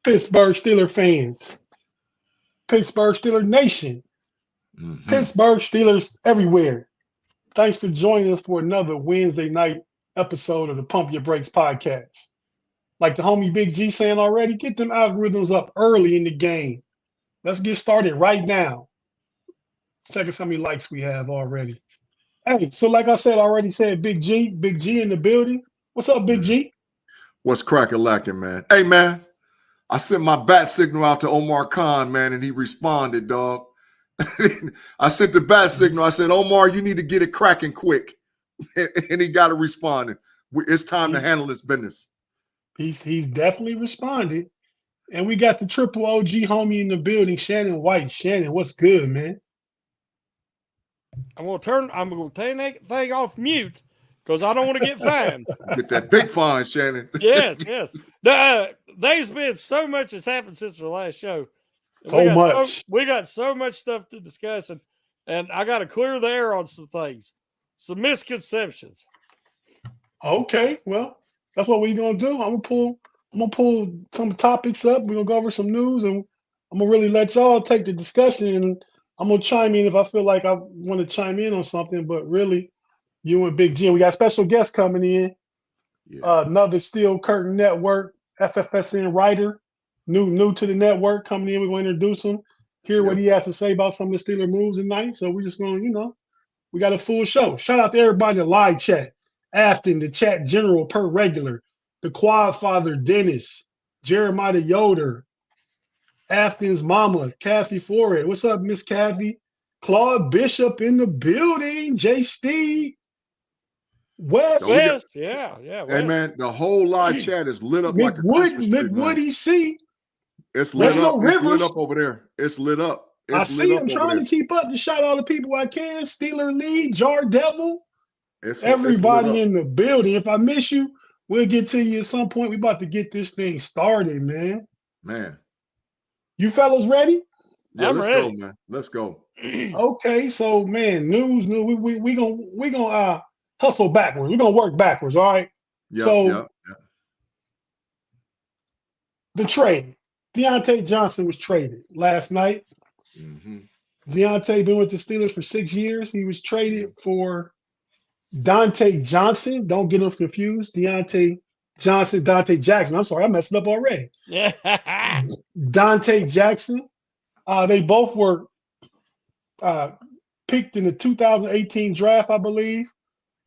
Pittsburgh Steelers fans, Pittsburgh Steelers Nation, Pittsburgh Steelers everywhere. Thanks for joining us for another Wednesday night episode of the Pump Your Brakes podcast. Like the homie Big G saying already, get them algorithms up early in the game. Let's get started right now. Check us how many likes we have already. Hey, so like I said, Big G in the building. What's up, Big G? What's cracking lacking, man? Hey, man, I sent my bat signal out to Omar Kahn, man, and he responded, dog. I sent the bat signal. I said, Omar, you need to get it cracking quick. And he got it responding. It's time to handle this business. He's definitely responded. And we got the triple OG homie in the building, Shannon White. Shannon, what's good, man? I'm gonna turn that thing off mute because I don't want to get fined. Get that big fine, Shannon. Yes. There's been so much has happened since the last show. We got so much stuff to discuss, and I got to clear the air on some things, some misconceptions. Okay, well, that's what we're gonna do. I'm gonna pull some topics up. We're gonna go over some news, and I'm gonna really let y'all take the discussion. And I'm gonna chime in if I feel like I want to chime in on something. But really, you and Big G, we got special guests coming in. Yeah. Another Steel Curtain Network FFSN writer, new to the network, coming in. We're going to introduce him, hear what he has to say about some of the Steeler moves tonight. So we're just going to, we got a full show. Shout out to everybody in the live chat, Afton, the chat general per regular, the Quad Father Dennis, Jeremiah Yoder, Afton's mama, Kathy Forred. What's up, Miss Kathy? Claude Bishop in the building, Jay Steed. West. Yeah. Hey, man, the whole live chat is lit up like a Christmas tree. Woody C. It's lit up. It's lit up over there. It's lit up. I see. I'm trying to keep up to shout all the people I can. Steeler Lee, Jar Devil, everybody in the building. If I miss you, we'll get to you at some point. We about to get this thing started, man. You fellas ready? Yeah, let's go, man. Let's go. Okay, so man, news. We gonna hustle backwards. We're gonna work backwards. All right. The trade. Diontae Johnson was traded last night. Diontae been with the Steelers for 6 years. He was traded for Diontae Johnson. Don't get us confused. Diontae Johnson, Diontae Jackson. I'm sorry, I messed up already. Yeah. Diontae Jackson. They both were picked in the 2018 draft, I believe.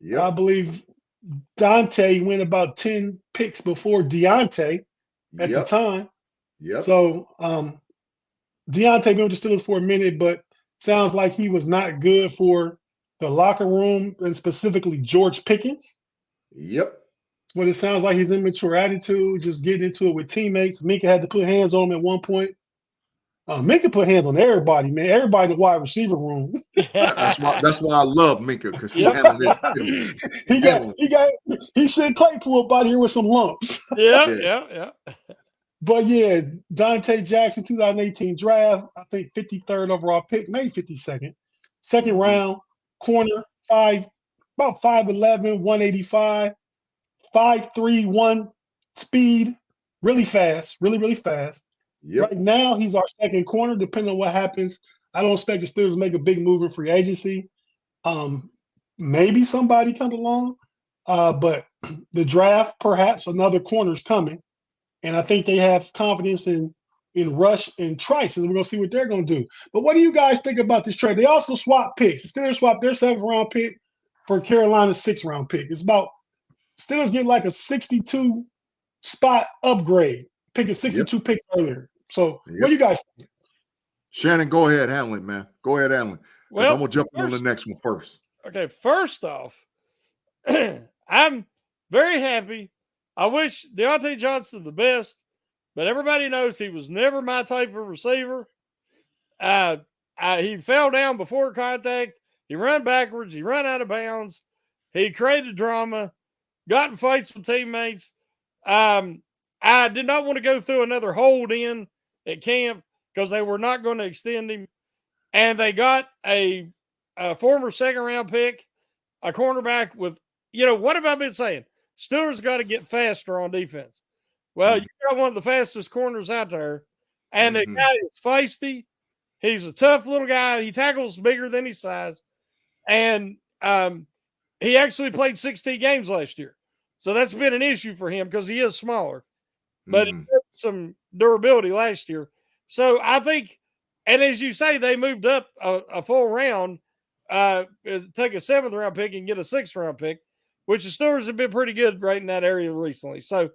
Yep. I believe Diontae went about 10 picks before Diontae at the time. So Diontae been with the Steelers for a minute, but sounds like he was not good for the locker room and specifically George Pickens. That's what it sounds like. His immature attitude, just getting into it with teammates. Minka had to put hands on him at one point. Minka put hands on everybody, man. Everybody in the wide receiver room. That's why I love Minka, because he handled it. He sent Claypool up out here with some lumps. Yeah. But yeah, Diontae Jackson, 2018 draft, I think 53rd overall pick, maybe 52nd. Second round, corner, about 5'11", 185, 5'3", 1 speed, really fast, really fast. Right now, he's our second corner. Depending on what happens, I don't expect the Steelers to make a big move in free agency. Maybe somebody comes along, but the draft, perhaps another corner's coming. And I think they have confidence in Rush and Trice, and we're going to see what they're going to do. But what do you guys think about this trade? They also swapped picks. The Steelers swapped their 7th-round pick for Carolina's 6th-round pick. It's about Steelers getting like a 62 spot upgrade, picking 62 picks earlier. So what do you guys think? Shannon, go ahead, handle it, man. Go ahead, handle it. Well, I'm going to jump on the next one first. Okay, first off, I'm very happy. I wish Deontay Johnson the best, but everybody knows he was never my type of receiver. He fell down before contact. He ran backwards. He ran out of bounds. He created drama, got in fights with teammates. I did not want to go through another hold in at camp because they were not going to extend him. And they got a former 2nd-round pick, a cornerback with, what have I been saying? Steelers got to get faster on defense. Well, you got one of the fastest corners out there, and the guy is feisty. He's a tough little guy. He tackles bigger than his size, and he actually played 16 games last year. So that's been an issue for him because he is smaller, but he had some durability last year. So I think, and as you say, they moved up a full round, take a 7th round pick and get a 6th round pick, which the Steelers have been pretty good right in that area recently. So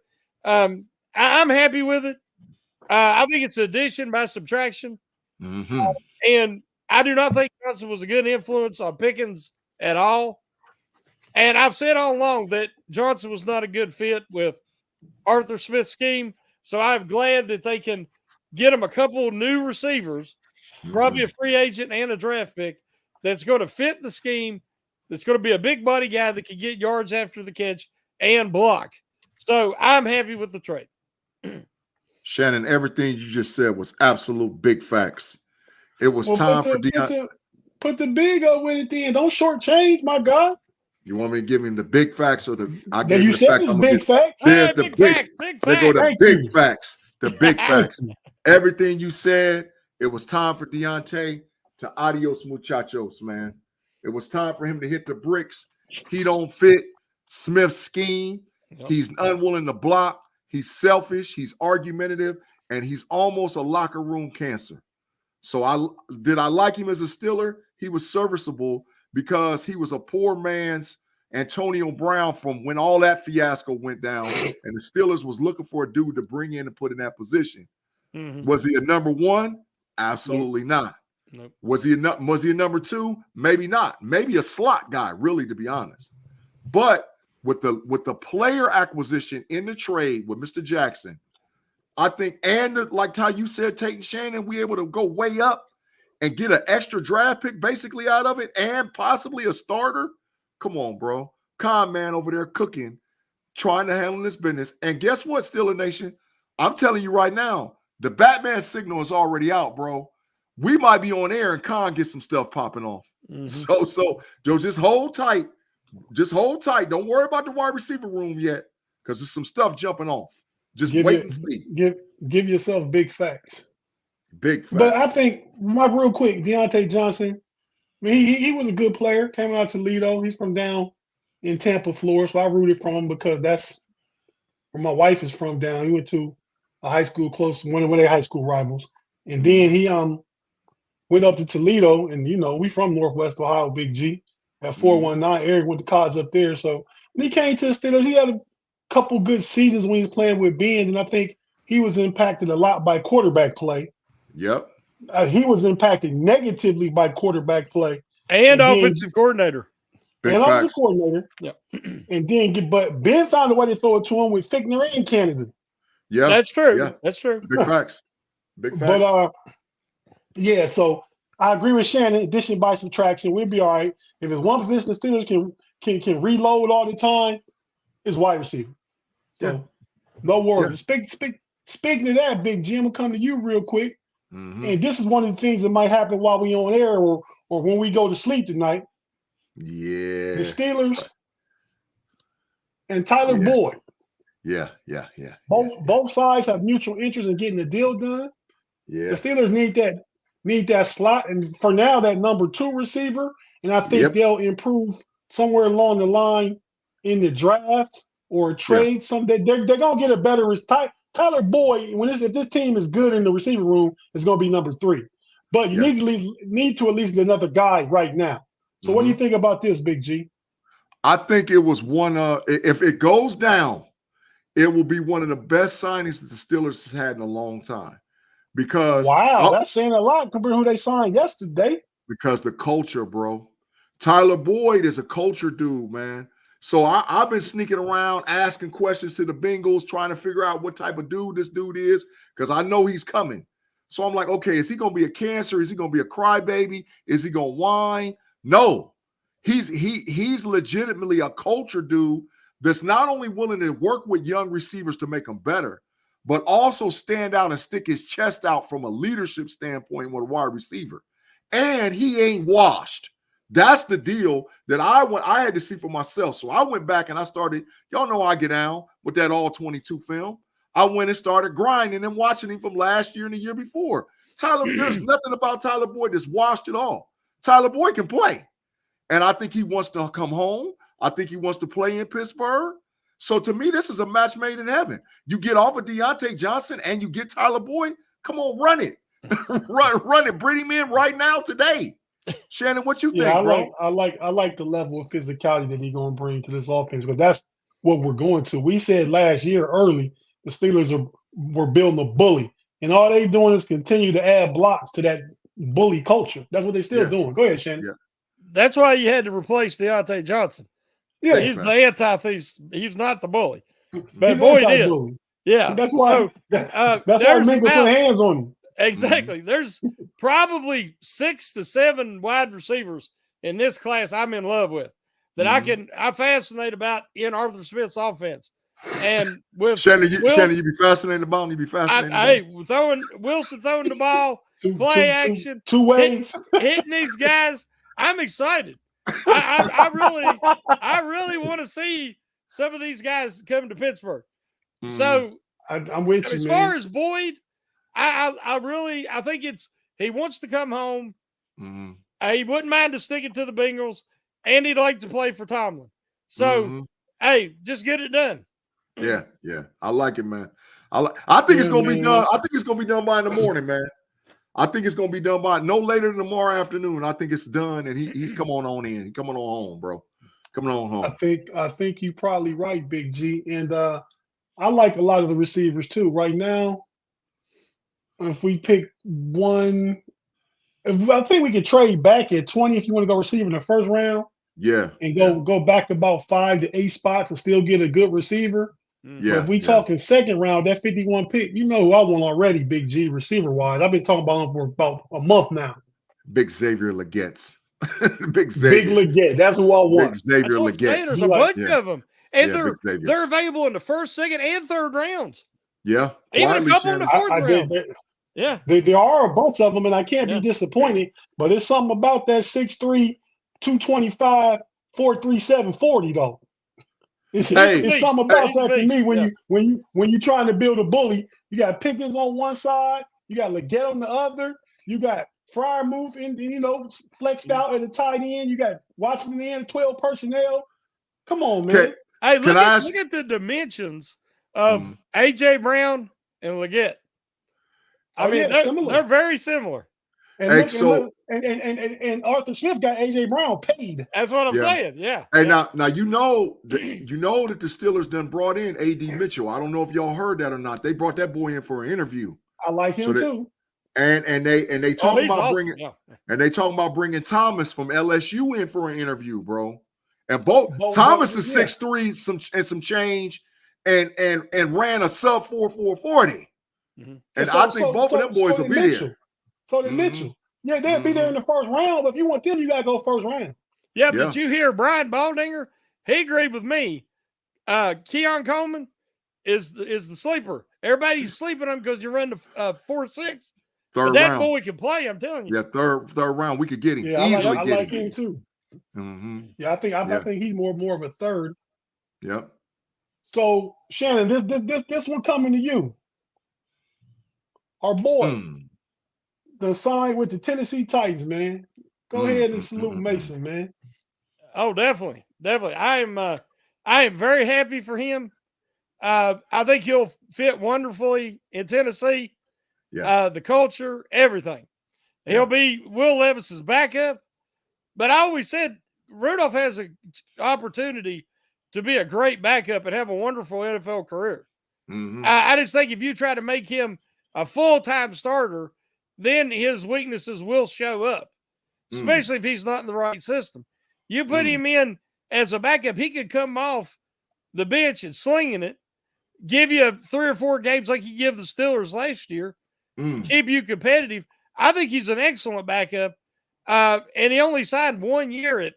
I'm happy with it. I think it's addition by subtraction. And I do not think Johnson was a good influence on Pickens at all. And I've said all along that Johnson was not a good fit with Arthur Smith's scheme. So I'm glad that they can get him a couple of new receivers, probably a free agent and a draft pick that's going to fit the scheme, that's going to be a big body guy that can get yards after the catch and block. So I'm happy with the trade. Shannon, everything you just said was absolute big facts. It was time for Diontae. Put the big up with it then. Don't shortchange, my God. You want me to give him the big facts or the? I gave you the facts. Big facts. There's the big facts. There go the big facts. The big facts. Everything you said. It was time for Diontae to adios muchachos, man. It was time for him to hit the bricks. He don't fit Smith's scheme. He's unwilling to block. He's selfish. He's argumentative, and he's almost a locker room cancer. So I like him as a Steeler? He was serviceable because he was a poor man's Antonio Brown from when all that fiasco went down, and the Steelers was looking for a dude to bring in and put in that position. Was he a number one? Absolutely not. Nope. Was he a number two? Maybe not. Maybe a slot guy, really, to be honest. But with the player acquisition in the trade with Mr. Jackson, I think, and like how you said, Tate and Shannon, we able to go way up and get an extra draft pick basically out of it and possibly a starter. Come on, bro. Kahn man over there cooking, trying to handle this business. And guess what, Steeler Nation? I'm telling you right now, the Batman signal is already out, bro. We might be on air and Kahn get some stuff popping off. So just hold tight. Just hold tight. Don't worry about the wide receiver room yet because there's some stuff jumping off. Just wait and see. Give yourself big facts. Big facts. But I think, real quick, Diontae Johnson, I mean, he was a good player. Came out to Toledo. He's from down in Tampa, Florida. So I rooted for him because that's where my wife is from down. He went to a high school close to one of their high school rivals. And then he went up to Toledo. And, we from Northwest Ohio, Big G, at 419. Eric went to college up there. So when he came to the Steelers, he had a couple good seasons when he was playing with Ben. And I think he was impacted a lot by quarterback play. Yep. He was impacted negatively by quarterback play. And offensive coordinator. Offensive coordinator. Yep. And but Ben found a way to throw it to him with Fickner and Canada. Yeah. That's true. Yeah. That's true. Big facts. Big facts. But so I agree with Shannon. Addition by subtraction, we'll be all right. If it's one position the Steelers can reload all the time, it's wide receiver. So no worries. Yeah. Speaking of that, Big Jim, I'm gonna come to you real quick. And this is one of the things that might happen while we on air or when we go to sleep tonight. Yeah. The Steelers and Tyler Boyd. Yeah. Both sides have mutual interest in getting the deal done. Yeah. The Steelers need that slot, and for now, that number 2 receiver. And I think they'll improve somewhere along the line in the draft or trade. They're gonna get a better Tyler Boyd. If this team is good in the receiver room, it's gonna be number 3. But you need to at least get another guy right now. So what do you think about this, Big G? I think it was one if it goes down, it will be one of the best signings that the Steelers has had in a long time. Because that's saying a lot compared to who they signed yesterday. Because the culture, bro. Tyler Boyd is a culture dude, man. So I've been sneaking around asking questions to the Bengals, trying to figure out what type of dude this dude is, because I know he's coming. So I'm like, okay, is he going to be a cancer? Is he going to be a crybaby? Is he going to whine? No. He's legitimately a culture dude that's not only willing to work with young receivers to make them better, but also stand out and stick his chest out from a leadership standpoint with a wide receiver. And he ain't washed. That's the deal that I had to see for myself. So I went back and I started, y'all know I get down with that all 22 film. I went and started grinding and watching him from last year and the year before. There's nothing about Tyler Boyd that's washed at all. Tyler Boyd can play. And I think he wants to come home. I think he wants to play in Pittsburgh. So to me, this is a match made in heaven. You get off of Diontae Johnson and you get Tyler Boyd. Come on, run it. run it. Bring him in right now today. Shannon, what you think, bro? I like the level of physicality that he's going to bring to this offense, but that's what we're going to. We said last year early the Steelers were building a bully, and all they doing is continue to add blocks to that bully culture. That's what they're still doing. Go ahead, Shannon. Yeah. That's why you had to replace Deontay Johnson. Yeah, he's the anti-thief. He's not the bully, but he's Boyd is. Yeah, that's why. That's why Minka put hands on him. Exactly. There's probably 6 to 7 wide receivers in this class I'm in love with that I'm fascinated about in Arthur Smith's offense. And with Shannon, you be fascinated about him. You be fascinated. Wilson throwing the ball, play action, two ways, hitting these guys. I'm excited. I really want to see some of these guys come to Pittsburgh. So I'm with you. As far as Boyd, I think he wants to come home. He wouldn't mind to stick it to the Bengals, and he'd like to play for Tomlin. So, hey, just get it done. Yeah. I like it, man. I think it's gonna be done. I think it's gonna be done by in the morning, man. I think it's gonna be done by no later than tomorrow afternoon. I think it's done, and he's coming on in. He's coming on home, bro. Coming on home. I think you're probably right, Big G. And I like a lot of the receivers too. Right now, if we pick one, I think we could trade back at 20 if you want to go receiver in the first round. Yeah. And go back about 5 to 8 spots and still get a good receiver. Yeah. But if we talking second round, that 51 pick, you know who I want already, Big G, receiver wise. I've been talking about him for about a month now. Big Xavier Leggett. Big Xavier. Big Leggett. That's who I want. Big Xavier Leggett. There's a bunch of them. And they're available in the first, second, and third rounds. Yeah. Even a couple in the fourth round. There are a bunch of them, and I can't be disappointed. But it's something about that 6'3", 225, 4.37 40 though. It's something about that to me when you trying to build a bully. You got Pickens on one side, you got Leggett on the other, you got Freiermuth flexed out at the tight end, you got Washington in 12 personnel. Come on, man. Hey, look at the dimensions of AJ Brown and Leggett. I mean, they're very similar. And Arthur Smith got AJ Brown paid. That's what I'm saying. Yeah. Hey, now you know that the Steelers done brought in A.D. Mitchell. I don't know if y'all heard that or not. They brought that boy in for an interview. I like him too. And they talking about bringing Thomas from LSU in for an interview, bro. And Thomas is 6'3", some change, and ran a sub 4.40. And I think both of them boys will be there. So did Mitchell. Yeah, they'll be there in the first round, but if you want them, you got to go first round. Yeah, but you hear Brian Baldinger, he agreed with me. Keon Coleman is the sleeper. Everybody's sleeping on him because you run the 4.6. Third that round. boy can play, I'm telling you. Yeah, third round, we could get him. Yeah, easily. I like him too. Yeah, I think he's more of a third. Yep. So Shannon, this one coming to you. Our boy, the sign with the Tennessee Titans, man. Go ahead and salute Mason, man. Oh, definitely. I am very happy for him. I think he'll fit wonderfully in Tennessee. Yeah. The culture, everything. He'll be Will Levis's backup. But I always said Rudolph has an opportunity to be a great backup and have a wonderful NFL career. I just think if you try to make him a full-time starter, then his weaknesses will show up, especially if he's not in the right system. You put him in as a backup, he could come off the bench and slinging it, give you 3 or 4 games like he gave the Steelers last year, keep you competitive. I think he's an excellent backup, and he only signed 1 year at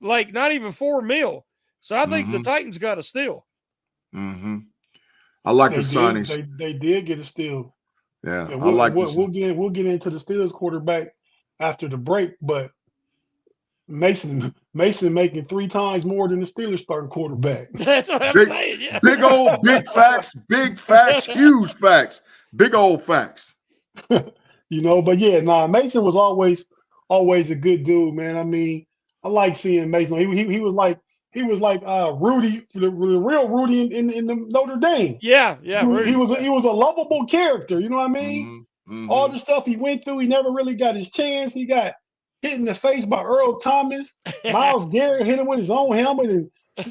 like not even $4 million. So I think the Titans got a steal. I like the signings. They did get a steal. Yeah, we'll get into the Steelers quarterback after the break, but Mason Mason making 3 times more than the Steelers starting quarterback. That's what I'm saying. Yeah. Big old big facts, huge facts, big old facts. You know, but yeah, Mason was always a good dude, man. I mean, I like seeing Mason. He was like Rudy, the real Rudy in the Notre Dame. Yeah. He was a lovable character. You know what I mean? Mm-hmm. All the stuff he went through, he never really got his chance. He got hit in the face by Earl Thomas. Myles Garrett hit him with his own helmet and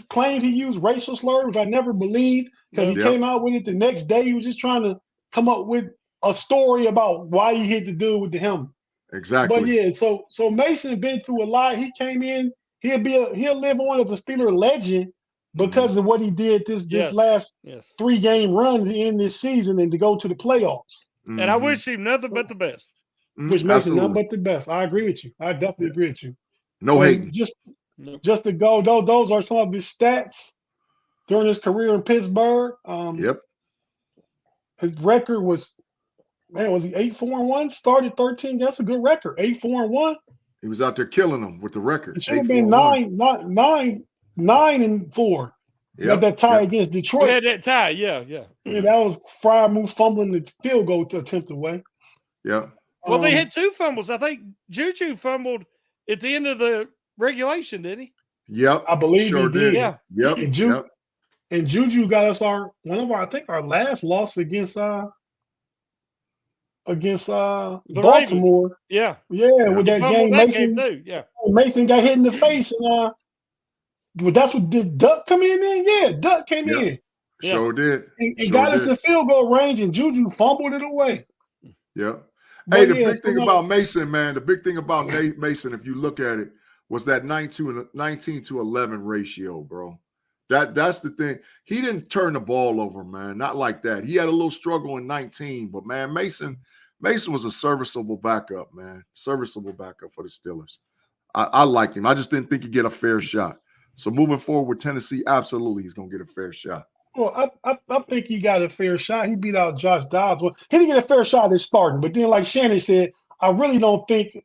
claimed he used racial slurs, which I never believed because he came out with it the next day. He was just trying to come up with a story about why he hit the dude with the helmet. Exactly. But yeah, so Mason been through a lot. He came in. He'll live on as a Steeler legend because of what he did this last 3-game run to end this season and to go to the playoffs. And I wish him nothing but the best. Which makes him nothing but the best. I agree with you. I definitely agree with you. No hate. Just to go, those are some of his stats during his career in Pittsburgh. His record was he 8-4-1? Started 13. That's a good record. 8-4-1. He was out there killing them with the record. It should have been 9-4. Yep. That tie against Detroit. Yeah, that tie. Yeah. Yeah, that was Fryer move fumbling the field goal to attempt away. Yeah. Well, they had 2 fumbles. I think Juju fumbled at the end of the regulation, didn't he? Yep. I believe he did. Yeah. Yep. And Juju got us our last loss against Baltimore. Ravens. Yeah. With that game, Mason. Game too. Yeah. Mason got hit in the face, and but that's what did Duck come in then? Yeah, Duck came in. Sure did. And got us in field goal range, and Juju fumbled it away. Yeah. Hey, the big thing about Mason, man, Mason, if you look at it, was that 19-11 ratio, bro. That's the thing. He didn't turn the ball over, man. Not like that. He had a little struggle in 19, but man, Mason was a serviceable backup, man. Serviceable backup for the Steelers. I liked him. I just didn't think he'd get a fair shot. So moving forward with Tennessee, absolutely he's gonna get a fair shot. Well, I think he got a fair shot. He beat out Josh Dobbs. Well, he didn't get a fair shot at starting, but then, like Shannon said, I really don't think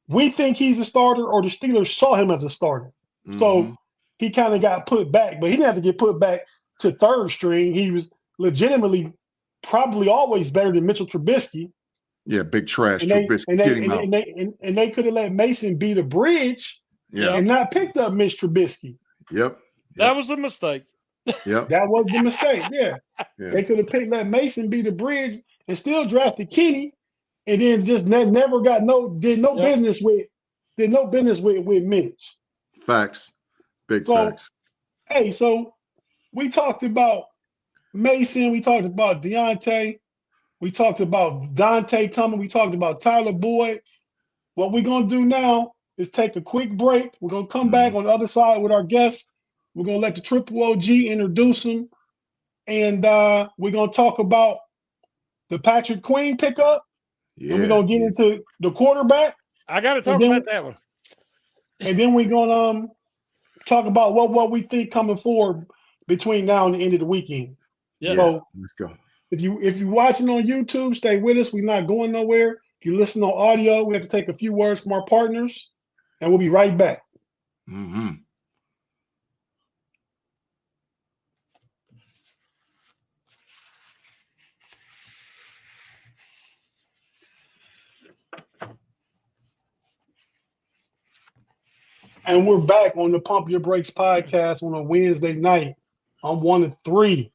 we think he's a starter or the Steelers saw him as a starter. So he kind of got put back, but he didn't have to get put back to third string. He was legitimately probably always better than Mitchell Trubisky. Yeah, big trash Trubisky. And they could have let Mason beat a bridge and not picked up Mitch Trubisky. Yep. That was a mistake. Yep. That was the mistake. Yeah. They could have let Mason beat a bridge and still drafted Kenny, and then just never got business with Mitch. Facts. Big facts. Hey, so we talked about Mason, we talked about Diontae, we talked about Dante coming, we talked about Tyler Boyd. What we're gonna do now is take a quick break. We're gonna come back on the other side with our guests. We're gonna let the Triple OG introduce him, and we're gonna talk about the Patrick Queen pickup. And we're gonna get into the quarterback. I gotta talk about that one. And then we're gonna talk about what we think coming forward between now and the end of the weekend. Yeah. So let's go. If you're watching on YouTube, stay with us. We're not going nowhere. If you listen on audio, we have to take a few words from our partners, and we'll be right back. And we're back on the Pump Your Brakes podcast on a Wednesday night. I'm 1 of 3.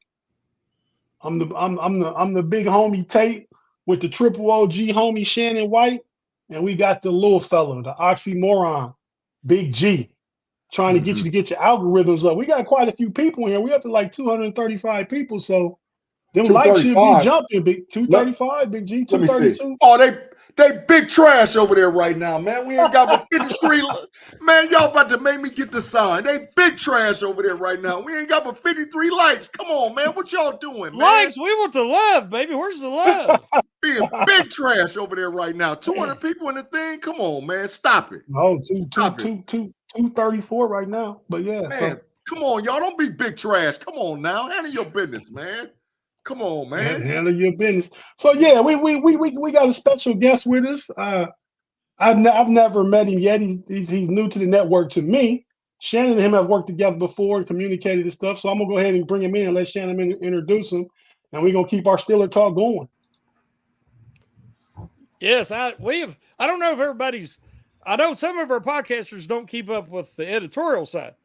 I'm the big homie Tate with the Triple OG homie Shannon White, and we got the little fella, the oxymoron, Big G, trying to get you to get your algorithms up. We got quite a few people here. We up to like 235 people, so them likes should be jumping. Big 235, Big G, 232. Oh, they big trash over there right now, man. We ain't got but 53. Man, y'all about to make me get the sign. They big trash over there right now. We ain't got but 53 likes. Come on, man. What y'all doing, man? Likes? We want the love, baby. Where's the love? Being big trash over there right now. 200 people in the thing. Come on, man. Stop it. No, 234 right now. But yeah, man. Come on, y'all. Don't be big trash. Come on now. Handle your business, man. Come on, man. Handle your business. So yeah, we got a special guest with us. I've never met him yet. He's new to the network to me. Shannon and him have worked together before and communicated and stuff. So I'm gonna go ahead and bring him in and let Shannon introduce him, and we're gonna keep our Steeler talk going. Yes, I don't know if everybody's. I know some of our podcasters don't keep up with the editorial side,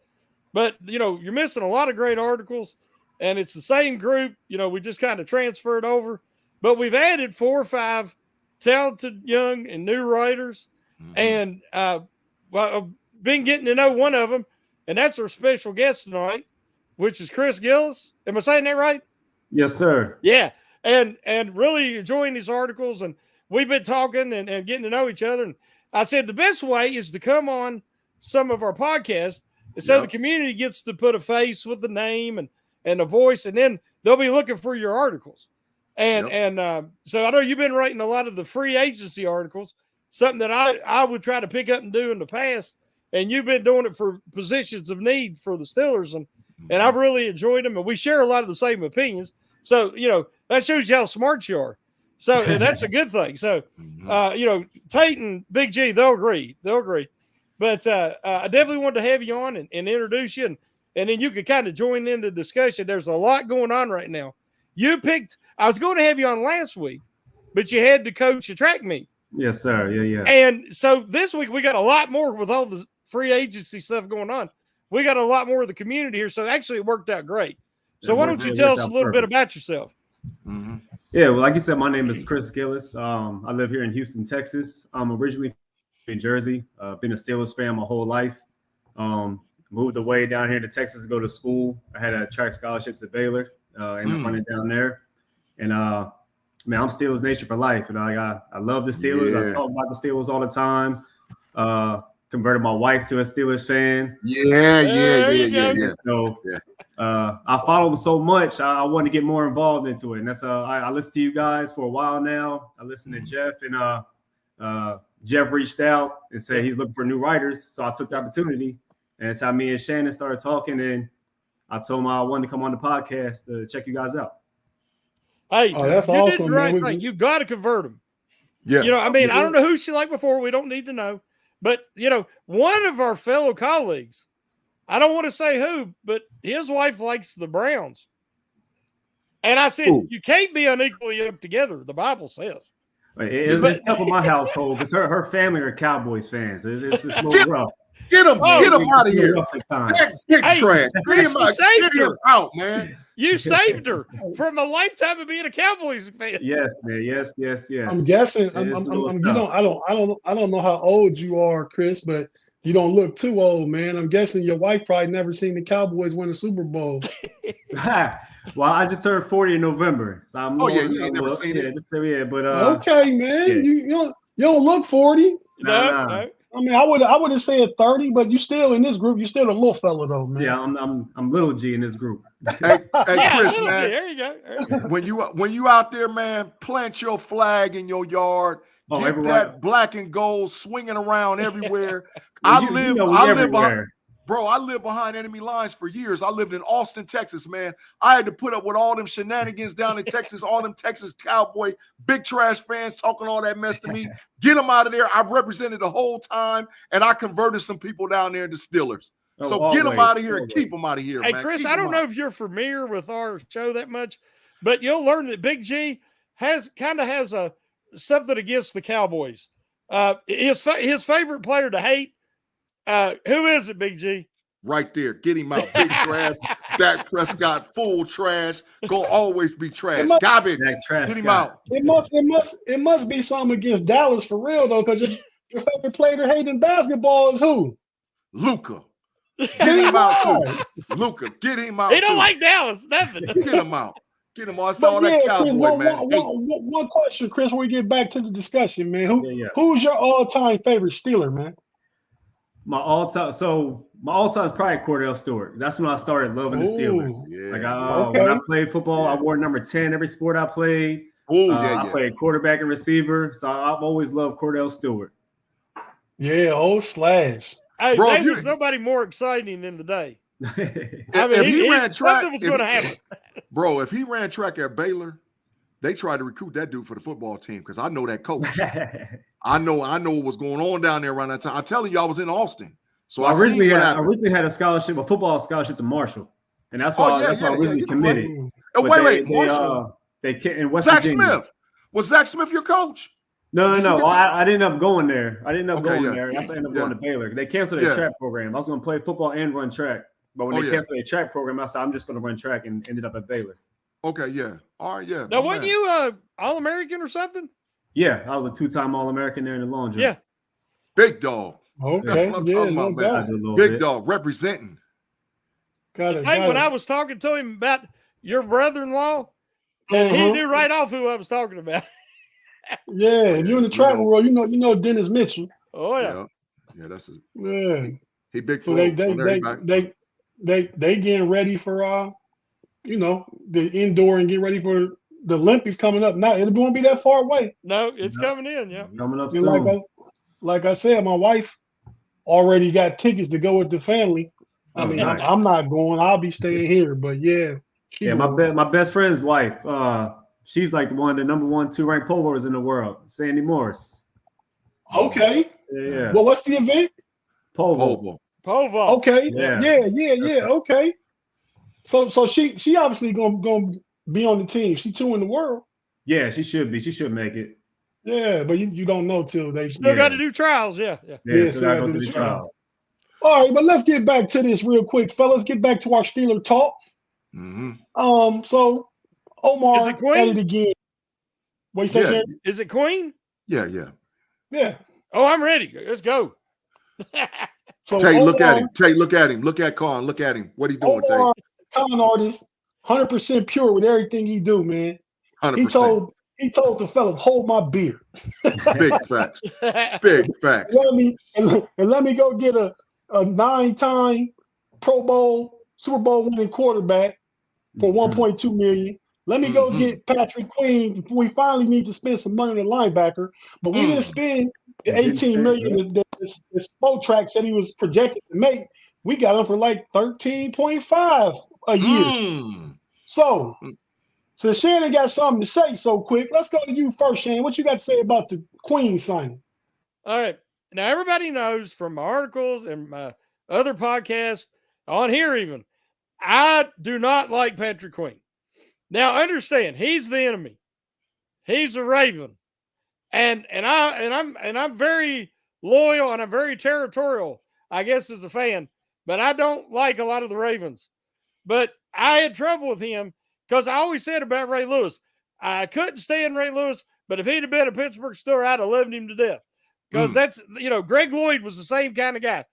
but you're missing a lot of great articles, and it's the same group. We just kind of transferred over, but we've added 4 or 5 talented young and new writers, and well, I've been getting to know one of them, and that's our special guest tonight, which is Chris Gillis. Am I saying that right? Yes, sir. Yeah, and really enjoying these articles, and we've been talking and getting to know each other. And I said the best way is to come on some of our podcasts, and so the community gets to put a face with the name and a voice, and then they'll be looking for your articles. And so I know you've been writing a lot of the free agency articles, something that I would try to pick up and do in the past, and you've been doing it for positions of need for the Steelers, and I've really enjoyed them, and we share a lot of the same opinions. So that shows you how smart you are. So that's a good thing. So, Tate and Big G, they'll agree. But I definitely wanted to have you on and introduce you, and then you could kind of join in the discussion. There's a lot going on right now. I was going to have you on last week, but you had to coach a track meet. Yes, sir. Yeah. And so this week we got a lot more with all the free agency stuff going on. We got a lot more of the community here. So actually it worked out great. So why don't you tell us a little bit about yourself? Yeah, well, like you said, my name is Chris Gillis. I live here in Houston, Texas. I'm originally from New Jersey. Been a Steelers fan my whole life. Moved away down here to Texas to go to school. I had a track scholarship to Baylor. Ended up running down there. And man, I'm Steelers Nation for life. And I love the Steelers. I talk about the Steelers all the time. Converted my wife to a Steelers fan. Yeah. So I follow them so much. I want to get more involved into it. And that's I listened to you guys for a while now. I listened to Jeff, and Jeff reached out and said he's looking for new writers. So I took the opportunity, and it's how me and Shannon started talking. And I told him I wanted to come on the podcast to check you guys out. Hey, that's awesome, man. You got to convert them. Yeah. I don't know who she liked before. We don't need to know. But, one of our fellow colleagues, I don't want to say who, but his wife likes the Browns. And I said, you can't be unequally yoked together, the Bible says. It's tough in my household because her family are Cowboys fans. It's a little rough. Get him out of here. That's big trash. Get him out, man. You saved her from a lifetime of being a Cowboys fan. Yes, man. Yes. I'm guessing. I don't know how old you are, Chris, but you don't look too old, man. I'm guessing your wife probably never seen the Cowboys win a Super Bowl. Well, I just turned 40 in November, so I'm. You ain't never seen it. But okay, man. You don't look 40. No. I mean, I would have said 30, but you still in this group. You still a little fella though, man. Yeah, I'm little G in this group. Hey, Chris, man. There you go. When you out there, man, plant your flag in your yard. Get that black and gold swinging around everywhere. I live behind enemy lines for years. I lived in Austin, Texas, man. I had to put up with all them shenanigans down in Texas, all them Texas Cowboy big trash fans talking all that mess to me. Get them out of there. I represented the whole time, and I converted some people down there into Steelers. So get them out of here and keep them out of here, hey, man. Chris, I don't know if you're familiar with our show that much, but you'll learn that Big G has a something against the Cowboys. His favorite player to hate. Who is it, Big G? Right there. Get him out. Big trash. Dak Prescott, full trash. Gonna always be trash. Garbage. Get him out. It must be something against Dallas for real though, because your favorite player to hate in basketball is who? Luka. Get him out too. Luka, get him out. He don't like Dallas. Nothing. Get him out. Get him out. It's all that Cowboy, Chris, man. One question, Chris, before we get back to the discussion, man. Who's your all-time favorite Steeler, man? My all-time is probably Cordell Stewart. That's when I started loving the Steelers. Yeah. When I played football, I wore number 10 every sport I played. I played quarterback and receiver, so I've always loved Cordell Stewart. Yeah, old Slash. Hey, there was nobody more exciting in the day. If he ran track, something was going to happen. Bro, if he ran track at Baylor, they tried to recruit that dude for the football team because I know that coach. I know what was going on down there around that time. I'm telling you, I was in Austin. So I originally happened. had a scholarship, a football scholarship to Marshall, and that's why I originally committed. Oh, But wait, Marshall. They can't in West Zach Virginia. Smith. Was Zach Smith your coach? No. I didn't end up going there. I didn't end up going there. That's why I ended up going to Baylor. They canceled their track program. I was going to play football and run track, but when they canceled their track program, I said I'm just going to run track and ended up at Baylor. Okay, yeah. All right, yeah. Now, weren't you All-American or something? Yeah, I was a 2-time All-American there in the long jump. Yeah. Big dog. Okay, no doubt. Big dog representing. When I was talking to him about your brother-in-law, and he knew right off who I was talking about. Yeah, and you in the track world, you know Dennis Mitchell. Oh yeah. Yeah, that's his. Yeah. He big. So they getting ready for the indoor and get ready for the Olympics coming up. Now it won't be that far away. No, it's coming in. Yeah, coming up and soon. Like I said, my wife already got tickets to go with the family. I mean, nice. I'm not going. I'll be staying here. But yeah. My best friend's wife. She's like the number 1, 2 ranked pole vaulters in the world. Sandy Morris. Okay. Yeah. Well, what's the event? Pole vault. Pole vault. Okay. Yeah. Okay. So she obviously gonna be on the team. She 2 in the world. Yeah, she should be. She should make it. Yeah, but you don't know till they still got to do trials. Yeah, still got to do the trials. All right, but let's get back to this real quick, fellas. Get back to our Steeler talk. Mm-hmm. So Omar is it Queen? at it again. What you say, Shannon? Is it Queen? Yeah. Oh, I'm ready. Let's go. So Tate, look at him. Tate, look at him. Look at Kahn. Look at him. What he doing, Omar, Tate? Con artist, 100% pure with everything he do, man. 100%. He told the fellas, hold my beer. Big facts. Big facts. Let me go get a 9-time Pro Bowl, Super Bowl winning quarterback for $1.2 million. Let me go get Patrick Queen. We finally need to spend some money on a linebacker, but we didn't spend the $18 million that the Spotrac said he was projected to make. We got him for like 13.5 a year. So Shannon got something to say so quick. Let's go to you first, Shannon. What you got to say about the Queen signing? All right. Now, everybody knows from my articles and my other podcasts on here even, I do not like Patrick Queen. Now, understand, he's the enemy. He's a Raven. And I'm very loyal and I'm very territorial, I guess, as a fan. But I don't like a lot of the Ravens. But I had trouble with him because I always said about Ray Lewis, I couldn't stand Ray Lewis, but if he'd have been a Pittsburgh Steeler, I'd have loved him to death. Because that's, Greg Lloyd was the same kind of guy.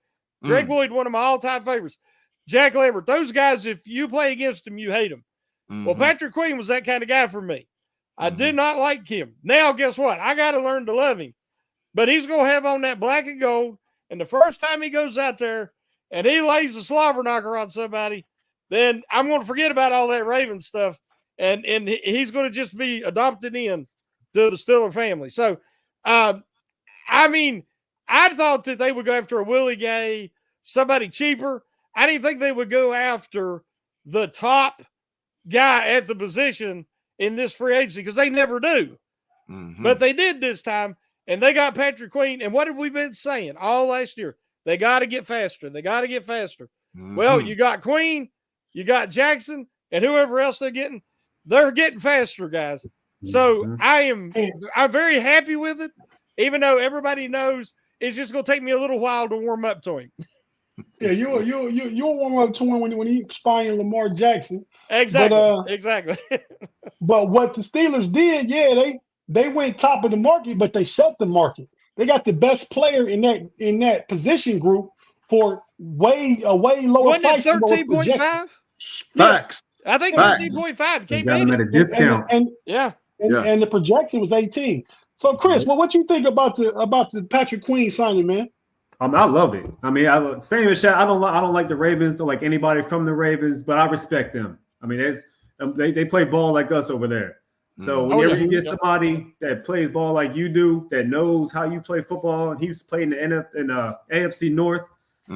Greg Lloyd, one of my all-time favorites. Jack Lambert, those guys, if you play against them, you hate them. Well, Patrick Queen was that kind of guy for me. I did not like him. Now, guess what? I got to learn to love him. But he's going to have on that black and gold, and the first time he goes out there and he lays a slobber knocker on somebody, then I'm going to forget about all that Raven stuff, and he's going to just be adopted in to the Steeler family. So, I mean, I thought that they would go after a Willie Gay, somebody cheaper. I didn't think they would go after the top guy at the position in this free agency because they never do. But they did this time, and they got Patrick Queen. And what have we been saying all last year? They got to get faster. They got to get faster. Well, you got Queen, you got Jackson, and whoever else they're getting faster, guys. So I'm very happy with it, even though everybody knows it's just going to take me a little while to warm up to him. Yeah, you'll warm up to him when he spying Lamar Jackson. Exactly. Exactly. But what the Steelers did, they went top of the market, but they set the market. They got the best player in that position group for way lower Wasn't price. It 13.5? Facts. I think 13.5 came in at a discount. And the projection was 18. So Chris, well, what you think about the Patrick Queen signing, man? I love it. I mean, same as Shaq. I don't like the Ravens. Don't like anybody from the Ravens, but I respect them. I mean, they play ball like us over there. So whenever you get somebody that plays ball like you do, that knows how you play football, and he's played in the AFC North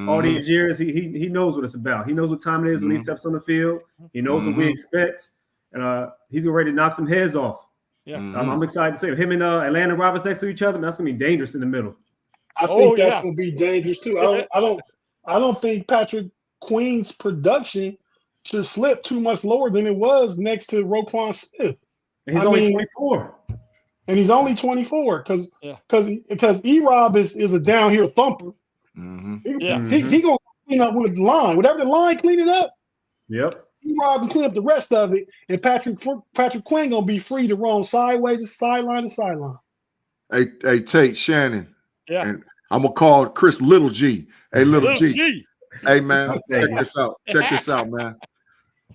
all these years, he knows what it's about. He knows what time it is when he steps on the field. He knows what we expect, and he's ready to knock some heads off. Yeah, I'm excited to see him and Atlanta Roberts next to each other. That's gonna be dangerous in the middle. I think that's gonna be dangerous too. I don't think Patrick Queen's production should slip too much lower than it was next to Roquan Smith. And he's only 24. And he's only 24 because E-Rob is a down here thumper. He gonna clean up with the line. Whatever the line clean it up. Yep. E-Rob can clean up the rest of it, and Patrick Queen gonna be free to roam sideways to sideline to sideline. Hey, Tate, Shannon. Yeah. And I'm gonna call Chris Little G. Hey, Little G. Hey, man, check this out. Check this out, man.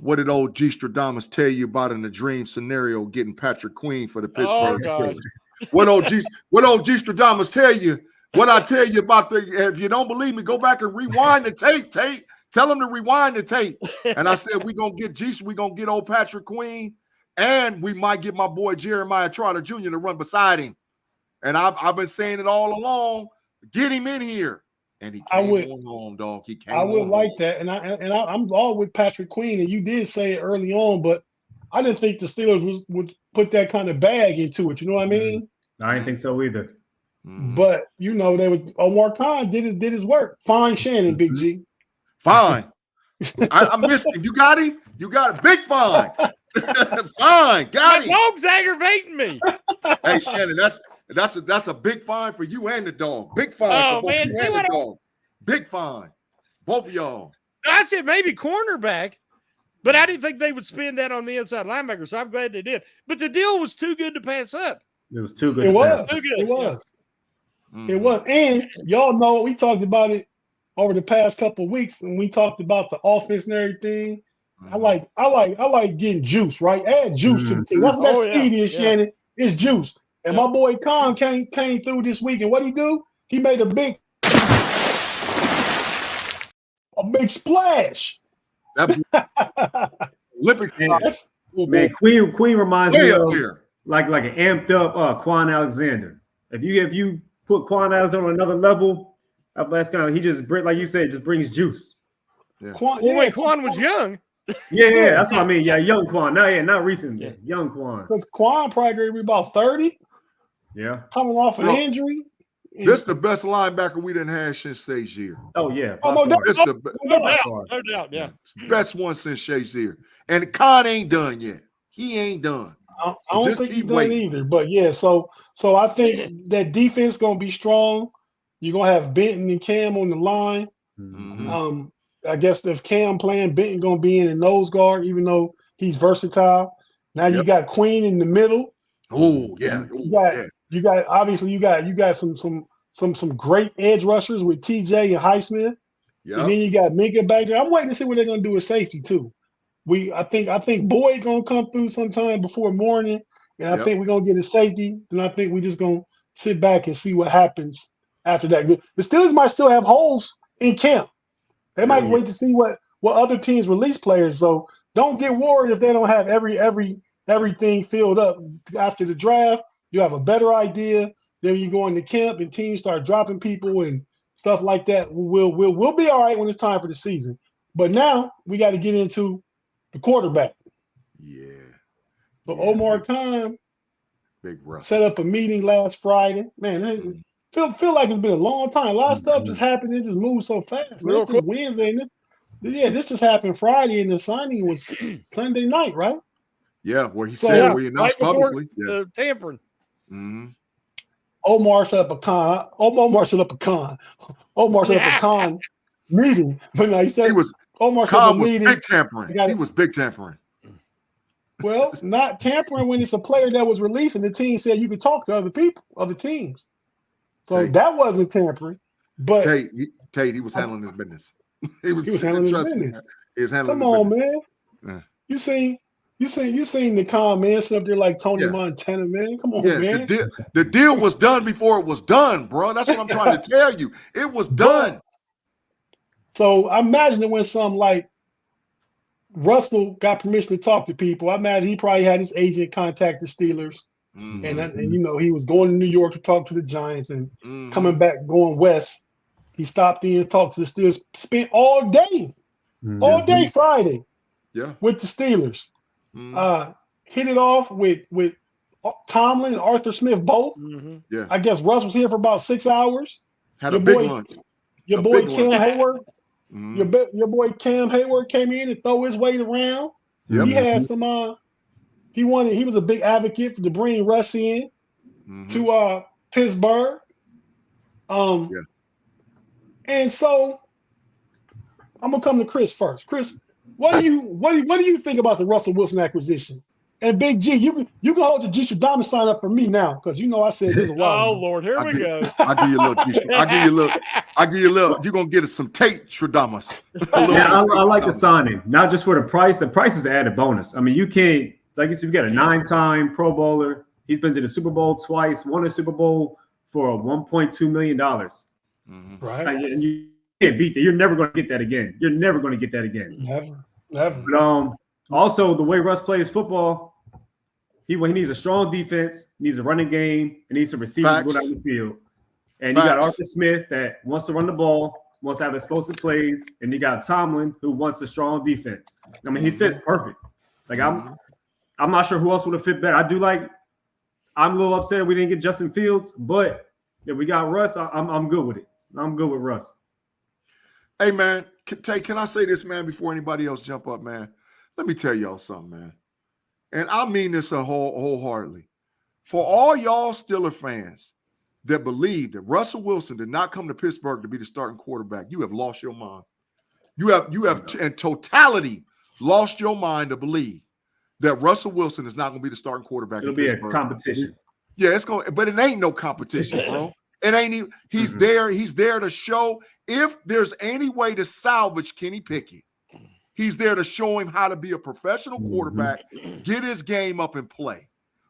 What did old G. Stradamus tell you about in the dream scenario getting Patrick Queen for the Pittsburgh Steelers? What old G. Stradamus tell you? What I tell you about if you don't believe me, go back and rewind the tape, Tate. Tell him to rewind the tape. And I said, we're gonna get G, we're gonna get old Patrick Queen, and we might get my boy Jeremiah Trotter Jr. to run beside him. And I've been saying it all along. Get him in here. And he came on home, dog. He came. I would like that, and I'm all with Patrick Queen. And you did say it early on, but I didn't think the Steelers would put that kind of bag into it. You know what I mean? I didn't think so either. But there was Omar Kahn did his work. Fine, Shannon, Big G. Fine. I missed him. You got him. You got it. Big fine. Fine. Got him. My dog's aggravating me. Hey, Shannon, that's a big fine for you and the dog. Big fine for both you and the dog. Big fine. Both of y'all. I said maybe cornerback, but I didn't think they would spend that on the inside linebacker, so I'm glad they did. But the deal was too good to pass up. It was too good. It was. It was. It was. And y'all know we talked about it over the past couple of weeks, and we talked about the offense and everything. I like getting juice, right? Add juice to the team. That's what that speed is, Shannon. It's juice. And my boy Kahn came through this week, and what he do? He made a big splash. Man, Queen reminds me of like an amped up Quan Alexander. If you put Quan Alexander on another level, that's kind of he just like you said, just brings juice. Yeah. Quan was young. Yeah, that's what I mean. Yeah, young Quan. Not recently. Yeah. Young Quan. Because Quan probably going to be about 30. Yeah. Coming off an injury. This is the best linebacker we didn't have since Shazier. Oh, yeah. No doubt. Yeah. Best one since Shazier. And Kahn ain't done yet. He ain't done. I don't think he's done either. But, yeah, so I think that defense going to be strong. You're going to have Benton and Cam on the line. Mm-hmm. I guess if Cam playing, Benton going to be in the nose guard, even though he's versatile. Now you got Queen in the middle. Oh, yeah. You got some great edge rushers with TJ and Highsmith. Yep. And then you got Minka back there. I'm waiting to see what they're gonna do with safety too. I think Boyd gonna come through sometime before morning, and I think we're gonna get a safety. Then I think we're just gonna sit back and see what happens after that. The Steelers might still have holes in camp. They might wait to see what other teams release players. So don't get worried if they don't have everything filled up after the draft. You have a better idea. Then you go into camp and teams start dropping people and stuff like that. We'll be all right when it's time for the season. But now we got to get into the quarterback. Yeah. So Omar Kahn Big Russ set up a meeting last Friday. Man, feel like it's been a long time. A lot of stuff just happened. It just moved so fast. Man, it's just Wednesday. This just happened Friday, and the signing was Sunday night, right? Yeah, where he said where he announced publicly. The tampering. Mm-hmm. Omar set up a con. Omar set up a con meeting. But no, he said Omar set up a meeting. Big tampering. He was big tampering. Well, not tampering when it's a player that was released and the team said you could talk to other people, other teams. So that wasn't tampering. But Tate, he was handling his business. He was handling his business. He was handling Come on, business. man. Yeah. You seen the con man sit up there like Tony Montana, man. Come on, man. The deal was done before it was done, bro. That's what I'm trying to tell you. It was done. So I imagine that when some like Russell got permission to talk to people, I imagine he probably had his agent contact the Steelers. Mm-hmm. And he was going to New York to talk to the Giants and coming back, going west. He stopped in and talked to the Steelers, spent all day Friday with the Steelers. Hit it off with Tomlin and Arthur Smith both. Mm-hmm. Yeah. I guess Russ was here for about 6 hours. Had a big lunch. Your boy Cam Hayward Your boy Cam Hayward came in and throw his weight around. Yep. He had some. He was a big advocate to bring Russ in to Pittsburgh. And so I'm gonna come to Chris first. Chris, what do you think about the Russell Wilson acquisition? And Big G, you can hold the G-Stradamus sign up for me now, because you know I said this a while ago. Lord, here we go. I give you a little. You're gonna get us some Tate Stradamus. I like the signing, not just for the price. The price is an added bonus. I mean, you can't, like you said, you got a 9-time Pro Bowler. He's been to the Super Bowl twice, won a Super Bowl for $1.2 million. Right. And you can't beat that. You're never going to get that again. Never. But also, the way Russ plays football, he needs a strong defense, needs a running game, and needs some receivers to go down the field. And you got Arthur Smith that wants to run the ball, wants to have explosive plays, and you got Tomlin who wants a strong defense. I mean, he fits perfect. Like I'm not sure who else would have fit better. I'm a little upset we didn't get Justin Fields, but if we got Russ, I'm good with it. I'm good with Russ. Hey man, Tate, can I say this, man, before anybody else jump up, man? Let me tell y'all something, man. And I mean this wholeheartedly. For all y'all Steeler fans that believe that Russell Wilson did not come to Pittsburgh to be the starting quarterback, you have lost your mind. You have in totality lost your mind to believe that Russell Wilson is not going to be the starting quarterback. It'll be Pittsburgh. A competition. Yeah, it's going, but it ain't no competition, bro. It ain't even. He's there. He's there to show if there's any way to salvage Kenny Pickett. He's there to show him how to be a professional quarterback, get his game up and play.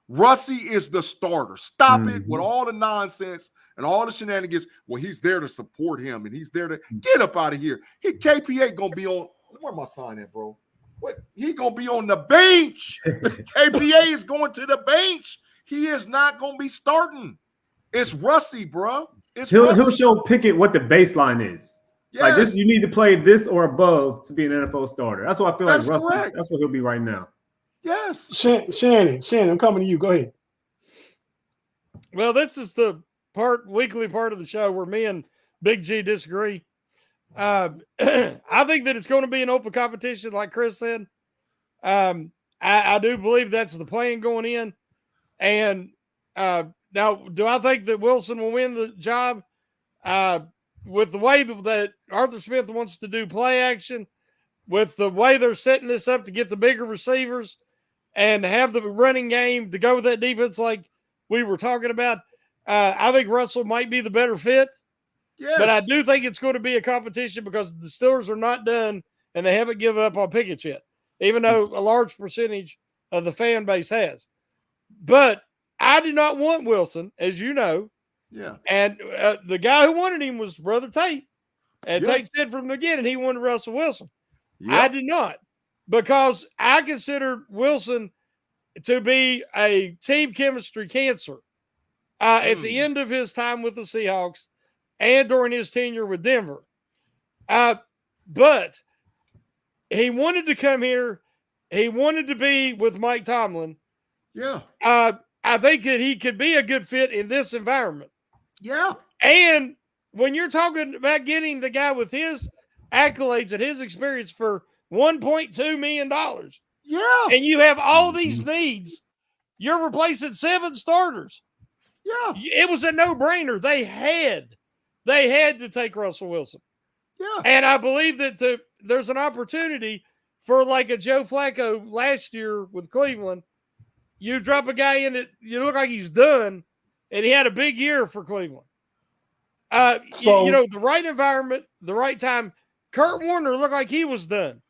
Russie is the starter. Stop it with all the nonsense and all the shenanigans. Well, he's there to support him, and he's there to get up out of here. KPA gonna be on. Where my sign at, bro? What? He gonna be on the bench. KPA is going to the bench. He is not gonna be starting. It's Russie, bro. He'll show Pickett what the baseline is. Yes. Like this, you need to play this or above to be an NFL starter. That's what I feel like Russie. That's what he'll be right now. Yes. Shannon, I'm coming to you. Go ahead. Well, this is the weekly part of the show where me and Big G disagree. I think that it's going to be an open competition, like Chris said. I do believe that's the plan going in. And now, do I think that Wilson will win the job? With the way that Arthur Smith wants to do play action, with the way they're setting this up to get the bigger receivers and have the running game to go with that defense like we were talking about, I think Russell might be the better fit. Yes. But I do think it's going to be a competition because the Steelers are not done and they haven't given up on Pickett yet, even though a large percentage of the fan base has. But I did not want Wilson, as you know. Yeah. And the guy who wanted him was Brother Tate. And Tate said from the beginning he wanted Russell Wilson. Yep. I did not, because I considered Wilson to be a team chemistry cancer at the end of his time with the Seahawks and during his tenure with Denver. But he wanted to come here. He wanted to be with Mike Tomlin. Yeah. I think that he could be a good fit in this environment. Yeah. And when you're talking about getting the guy with his accolades and his experience for $1.2 million. Yeah. And you have all these needs. You're replacing 7 starters. Yeah. It was a no-brainer. They had to take Russell Wilson. Yeah. And I believe that there's an opportunity for like a Joe Flacco last year with Cleveland. You drop a guy in that you look like he's done, and he had a big year for Cleveland. The right environment, the right time. Kurt Warner looked like he was done.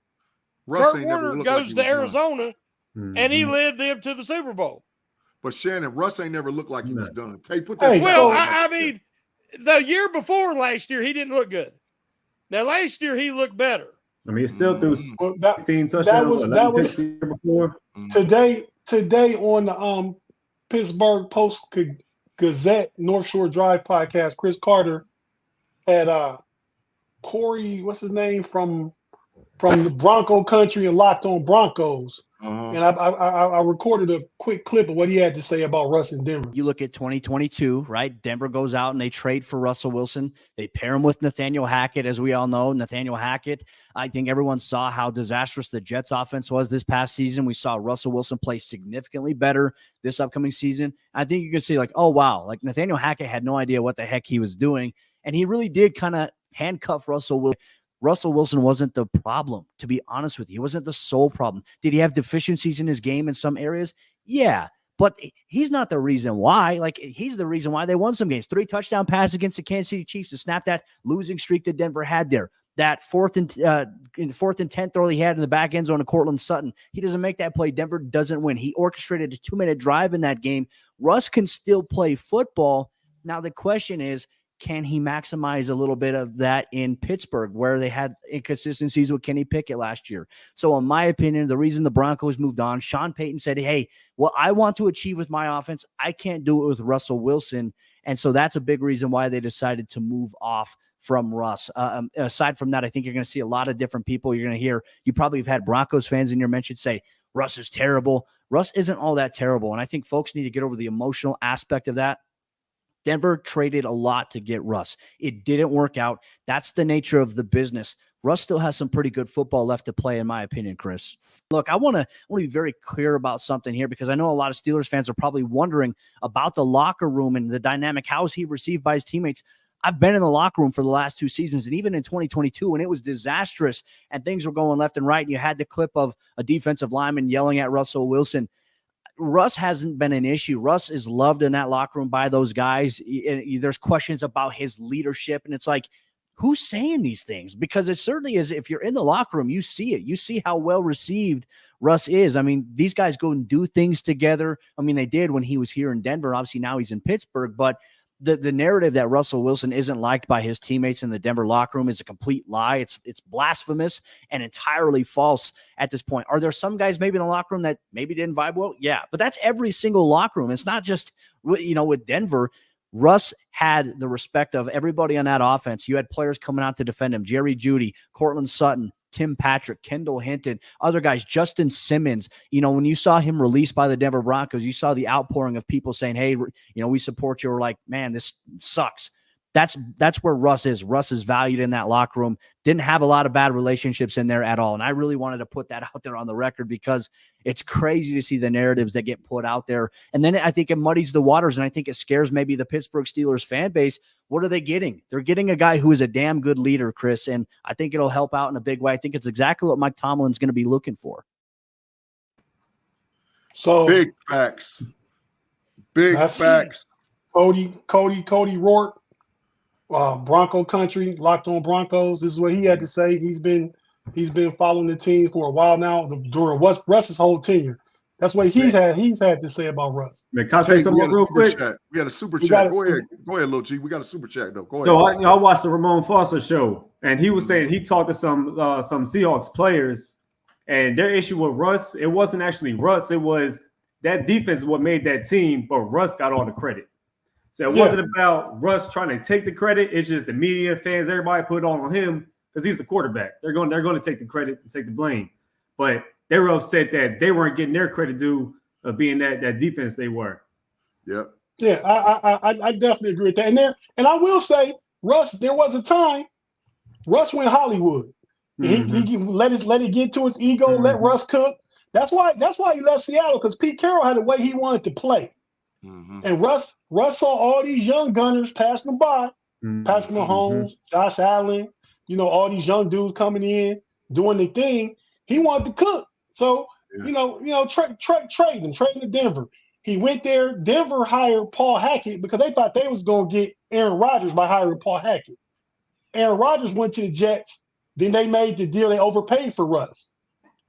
Kurt Warner goes to Arizona, and he led them to the Super Bowl. But Shannon, Russ ain't never looked like he was done. Put that. Well, I mean, the year before last year, he didn't look good. Now, last year, he looked better. I mean, he still threw 16 touchdowns. That was before. Today on the Pittsburgh Post-Gazette North Shore Drive podcast, Chris Carter had Corey, what's his name, from the Bronco country and Locked On Broncos. And I recorded a quick clip of what he had to say about Russ in Denver. You look at 2022, right? Denver goes out and they trade for Russell Wilson. They pair him with Nathaniel Hackett, as we all know. Nathaniel Hackett, I think everyone saw how disastrous the Jets offense was this past season. We saw Russell Wilson play significantly better this upcoming season. I think you can see like, oh, wow, like Nathaniel Hackett had no idea what the heck he was doing. And he really did kind of handcuff Russell Wilson. Russell Wilson wasn't the problem, to be honest with you. He wasn't the sole problem. Did he have deficiencies in his game in some areas? Yeah, but he's not the reason why. Like, he's the reason why they won some games. 3 touchdown passes against the Kansas City Chiefs to snap that losing streak that Denver had there. That fourth and 10 throw he had in the back end zone to Cortland Sutton. He doesn't make that play. Denver doesn't win. He orchestrated a 2-minute drive in that game. Russ can still play football. Now, the question is, can he maximize a little bit of that in Pittsburgh, where they had inconsistencies with Kenny Pickett last year? So in my opinion, the reason the Broncos moved on, Sean Payton said, hey, what I want to achieve with my offense, I can't do it with Russell Wilson. And so that's a big reason why they decided to move off from Russ. Aside from that, I think you're going to see a lot of different people. You're going to hear, you probably have had Broncos fans in your mention say, Russ is terrible. Russ isn't all that terrible. And I think folks need to get over the emotional aspect of that. Denver traded a lot to get Russ. It didn't work out. That's the nature of the business. Russ still has some pretty good football left to play, in my opinion, Chris. Look, I want to be very clear about something here, because I know a lot of Steelers fans are probably wondering about the locker room and the dynamic. How is he received by his teammates? I've been in the locker room for the last 2 seasons, and even in 2022, when it was disastrous and things were going left and right, and you had the clip of a defensive lineman yelling at Russell Wilson. Russ hasn't been an issue. Russ is loved in that locker room by those guys. There's questions about his leadership, and it's like, who's saying these things? Because it certainly is. If you're in the locker room, you see it. You see how well received Russ is. I mean, these guys go and do things together. I mean, they did when he was here in Denver. Obviously, now he's in Pittsburgh, but the narrative that Russell Wilson isn't liked by his teammates in the Denver locker room is a complete lie. It's blasphemous and entirely false at this point. Are there some guys maybe in the locker room that maybe didn't vibe well? Yeah, but that's every single locker room. It's not just, with Denver. Russ had the respect of everybody on that offense. You had players coming out to defend him. Jerry Jeudy, Cortland Sutton, Tim Patrick, Kendall Hinton, other guys, Justin Simmons. When you saw him released by the Denver Broncos, you saw the outpouring of people saying, hey, we support you. We're like, man, this sucks. That's where Russ is. Russ is valued in that locker room. Didn't have a lot of bad relationships in there at all. And I really wanted to put that out there on the record, because it's crazy to see the narratives that get put out there. And then I think it muddies the waters, and I think it scares maybe the Pittsburgh Steelers fan base. What are they getting? They're getting a guy who is a damn good leader, Chris, and I think it'll help out in a big way. I think it's exactly what Mike Tomlin's going to be looking for. So big facts. Big facts. Cody Rourke. Bronco country, Locked On Broncos. This is what he had to say. He's been following the team for a while now during Russ's whole tenure. That's what he's had to say about Russ. Man, can I say something real quick? We got a super chat. Go ahead, Lil G. We got a super chat though. Go ahead. So I watched the Ramon Foster show, and he was saying he talked to some Seahawks players, and their issue with Russ, it wasn't actually Russ. It was that defense is what made that team, but Russ got all the credit. So it wasn't about Russ trying to take the credit. It's just the media, fans, everybody put it on him because he's the quarterback. They're going to take the credit and take the blame. But they were upset that they weren't getting their credit due of being that defense they were. Yep. Yeah, I definitely agree with that. And I will say, Russ, there was a time Russ went Hollywood. Mm-hmm. He let it get to his ego, let Russ cook. That's why he left Seattle, because Pete Carroll had a way he wanted to play. Mm-hmm. And Russ saw all these young gunners passing them by. Mm-hmm. Patrick Mahomes, Josh Allen, all these young dudes coming in, doing their thing. He wanted to cook. So, trade him to Denver. He went there. Denver hired Paul Hackett because they thought they was going to get Aaron Rodgers by hiring Paul Hackett. Aaron Rodgers went to the Jets. Then they made the deal. They overpaid for Russ.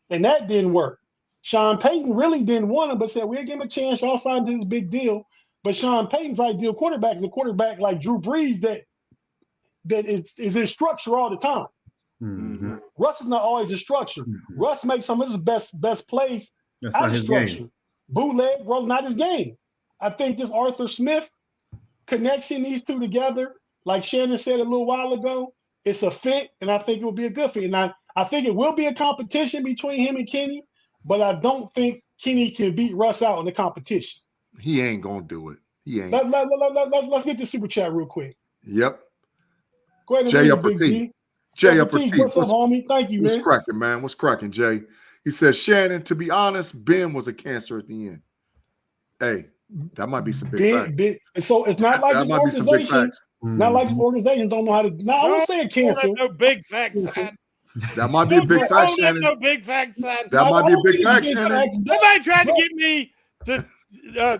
And that didn't work. Sean Payton really didn't want him, but said, we'll give him a chance. Y'all signed to this big deal. But Sean Payton's ideal quarterback is a quarterback like Drew Brees that is in structure all the time. Mm-hmm. Russ is not always in structure. Mm-hmm. Russ makes some of his best plays out of structure. Game. Bootleg, not his game. I think this Arthur Smith connection, these two together, like Shannon said a little while ago, it's a fit, and I think it will be a good fit. And I think it will be a competition between him and Kenny. but I don't think Kenny can beat Russ out in the competition. He ain't gonna do it. He ain't. Let's get the super chat real quick. Yep. Go ahead and Jay read it, Upper Big T. G. Jay Upper T. What's up, homie? Thank you, What's man. cracking, man? What's cracking, Jay? He says, Shannon, to be honest, Ben was a cancer at the end. Hey, that might be some big facts. So it's not like that this might be some big organization. facts. Not like this organization don't know how to. No, I don't say a cancer. No big facts. That might be a big fact, Shannon. No big facts. That might be a big fact, Shannon. Somebody tried to get me to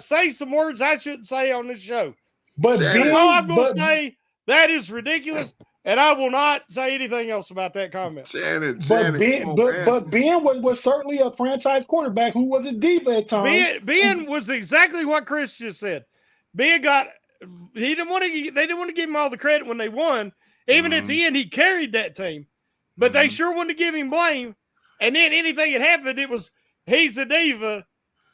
say some words I shouldn't say on this show. But all I'm going to say, that is ridiculous, and I will not say anything else about that comment. Shannon, but Ben was certainly a franchise quarterback who was a diva at times. Ben was exactly what Chris just said. Ben they didn't want to give him all the credit when they won. Even at the end, he carried that team. But they sure wanted to give him blame. And then anything that happened, it was, he's a diva.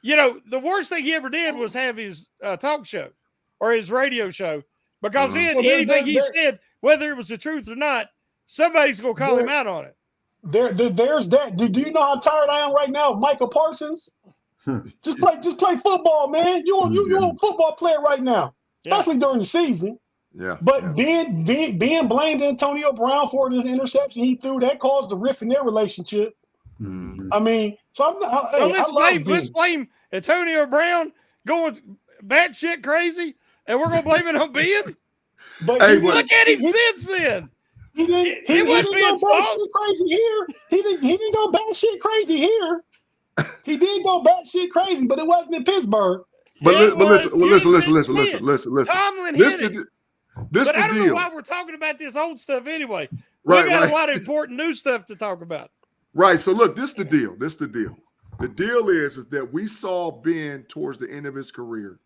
You know, the worst thing he ever did was have his talk show or his radio show. Because then anything he said, whether it was the truth or not, somebody's going to call him out on it. There's that. Do you know how tired I am right now of Michael Parsons? Just play football, man. You're a football player right now, especially during the season. Yeah. But Ben blamed Antonio Brown for this interception he threw. That caused the rift in their relationship. Mm-hmm. I mean, let's blame Antonio Brown going batshit crazy, and we're gonna blame it on Ben. But look at him since then. He didn't go batshit crazy here. He didn't go batshit crazy here. He did go batshit crazy, but it wasn't in Pittsburgh. But listen. Tomlin hit it. This but the I don't deal. know why we're talking about this old stuff anyway. Right, we got a lot of important new stuff to talk about. Right. So look, this the deal. The deal is that we saw Ben towards the end of his career,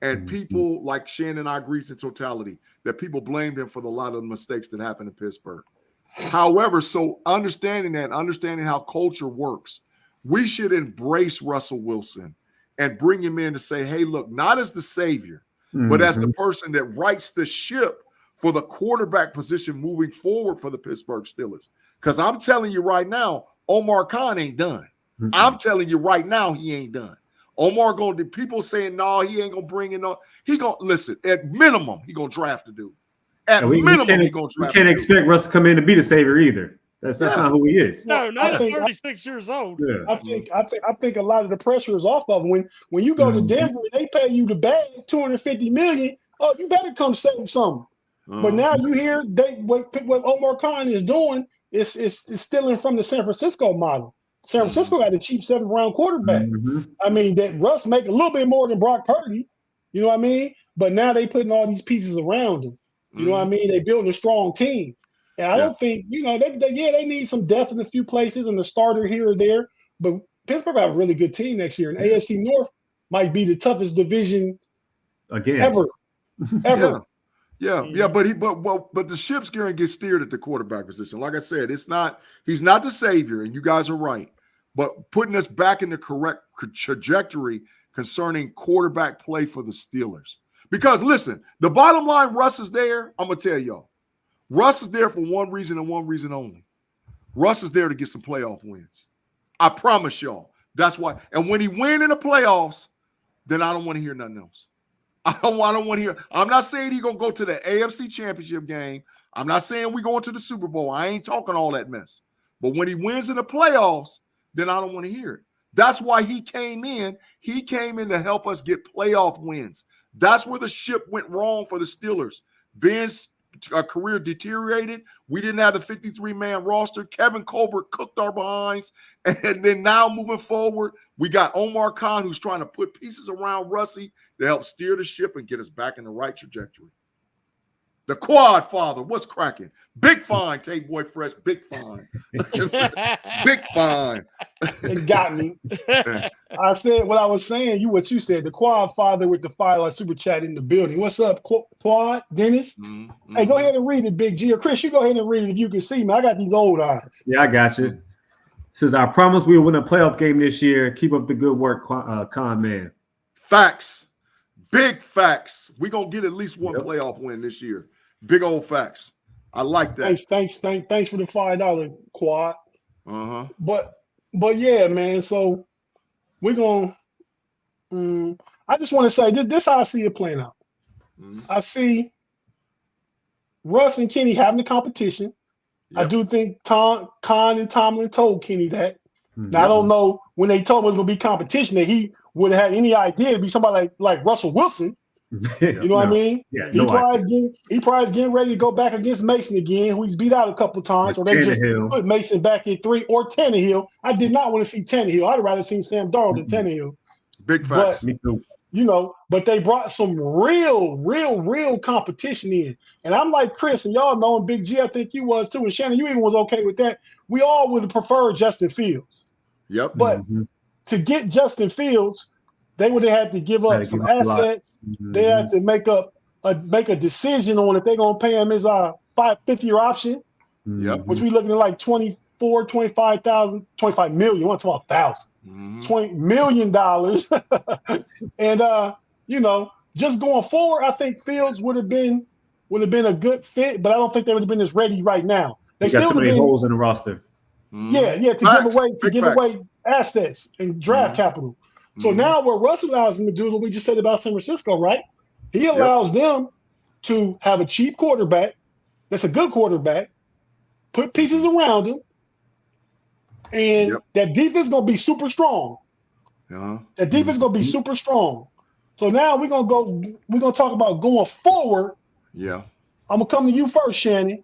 and people like Shannon and I agrees in totality that people blamed him for a lot of the mistakes that happened in Pittsburgh. However, so understanding how culture works, we should embrace Russell Wilson and bring him in to say, hey, look, not as the savior, but as the person that rights the ship for the quarterback position moving forward for the Pittsburgh Steelers. Because I'm telling you right now, Omar Kahn ain't done. I'm telling you right now, he ain't done. Omar going to people saying, no, he ain't going to bring in no. He going to listen, at minimum, he going to draft the dude. At minimum, he going to draft. We can't expect Russ to come in to be the savior either. That's not who he is. No, not at 36 years old. Yeah. I think a lot of the pressure is off of him. When you go to Denver and they pay you the bag $250 million, oh, you better come save something. But now you hear what Omar Kahn is doing is stealing from the San Francisco model. San Francisco got a cheap 7th round quarterback. I mean, that Russ make a little bit more than Brock Purdy. You know what I mean? But now they putting all these pieces around him. You know what I mean? They building a strong team. And I don't think, they need some depth in a few places and a starter here or there. But Pittsburgh have a really good team next year. And AFC North might be the toughest division again ever. Yeah, but the ship's going to get steered at the quarterback position. Like I said, he's not the savior, and you guys are right. But putting us back in the correct trajectory concerning quarterback play for the Steelers. Because listen, the bottom line, Russ is there. I'm gonna tell y'all, Russ is there for one reason and one reason only. Russ is there to get some playoff wins. I promise y'all. That's why. And when he win in the playoffs, then I don't want to hear nothing else. I don't want to hear. I'm not saying he's gonna go to the AFC Championship game. I'm not saying we're going to the Super Bowl. I ain't talking all that mess. But when he wins in the playoffs, then I don't want to hear it. That's why he came in. He came in to help us get playoff wins. That's where the ship went wrong for the Steelers. Ben's career deteriorated. We didn't have the 53-man roster. Kevin Colbert cooked our behinds. And then now moving forward, we got Omar Kahn, who's trying to put pieces around Russie to help steer the ship and get us back in the right trajectory. The Quad Father, what's cracking? Big fine, Tate Boy Fresh, big fine. Big fine. It got me. I said what I was saying, what you said. The Quad Father with the $5 super chat in the building. What's up, Quad, Dennis? Hey, go ahead and read it, Big G. Or Chris, you go ahead and read it if you can see me. I got these old eyes. Yeah, I got you. It says, I promise we will win a playoff game this year. Keep up the good work, Con Man. Facts. Big facts. We're going to get at least one playoff win this year. Big old facts. I like that. Thanks for the $5 Quad. But But yeah, man. So we're gonna. I just want to say this how I see it playing out. I see Russ and Kenny having the competition. Yep. I do think Kahn and Tomlin told Kenny that. Now I don't know when they told him it was gonna be competition that he would have had any idea to be somebody like Russell Wilson. You know what I mean? Yeah, he probably is getting ready to go back against Mason again, who he's beat out a couple times, or they just put Mason back in 3 or Tannehill. I did not want to see Tannehill. I'd rather seen Sam Darnold than Tannehill. Big facts. Me too. You know, but they brought some real competition in. And I'm like Chris, and y'all know, and Big G, I think you was too, and Shannon, you even was okay with that. We all would have preferred Justin Fields. Yep. But to get Justin Fields, they would have had to give up some assets. They had to make a decision on if they're going to pay him his 5-year option, which we looking at like 25,000, 25 million, 112,000. $20 million. And you know, just going forward, I think Fields would have been a good fit, but I don't think they would have been as ready right now. They got still too many holes in the roster. To give away assets and draft capital. So now what Russ allows them to do is what we just said about San Francisco, right? He allows them to have a cheap quarterback that's a good quarterback, put pieces around him, and that defense is going to be super strong. That defense is going to be super strong. So now we're going to talk about going forward. Yeah. I'm going to come to you first, Shannon.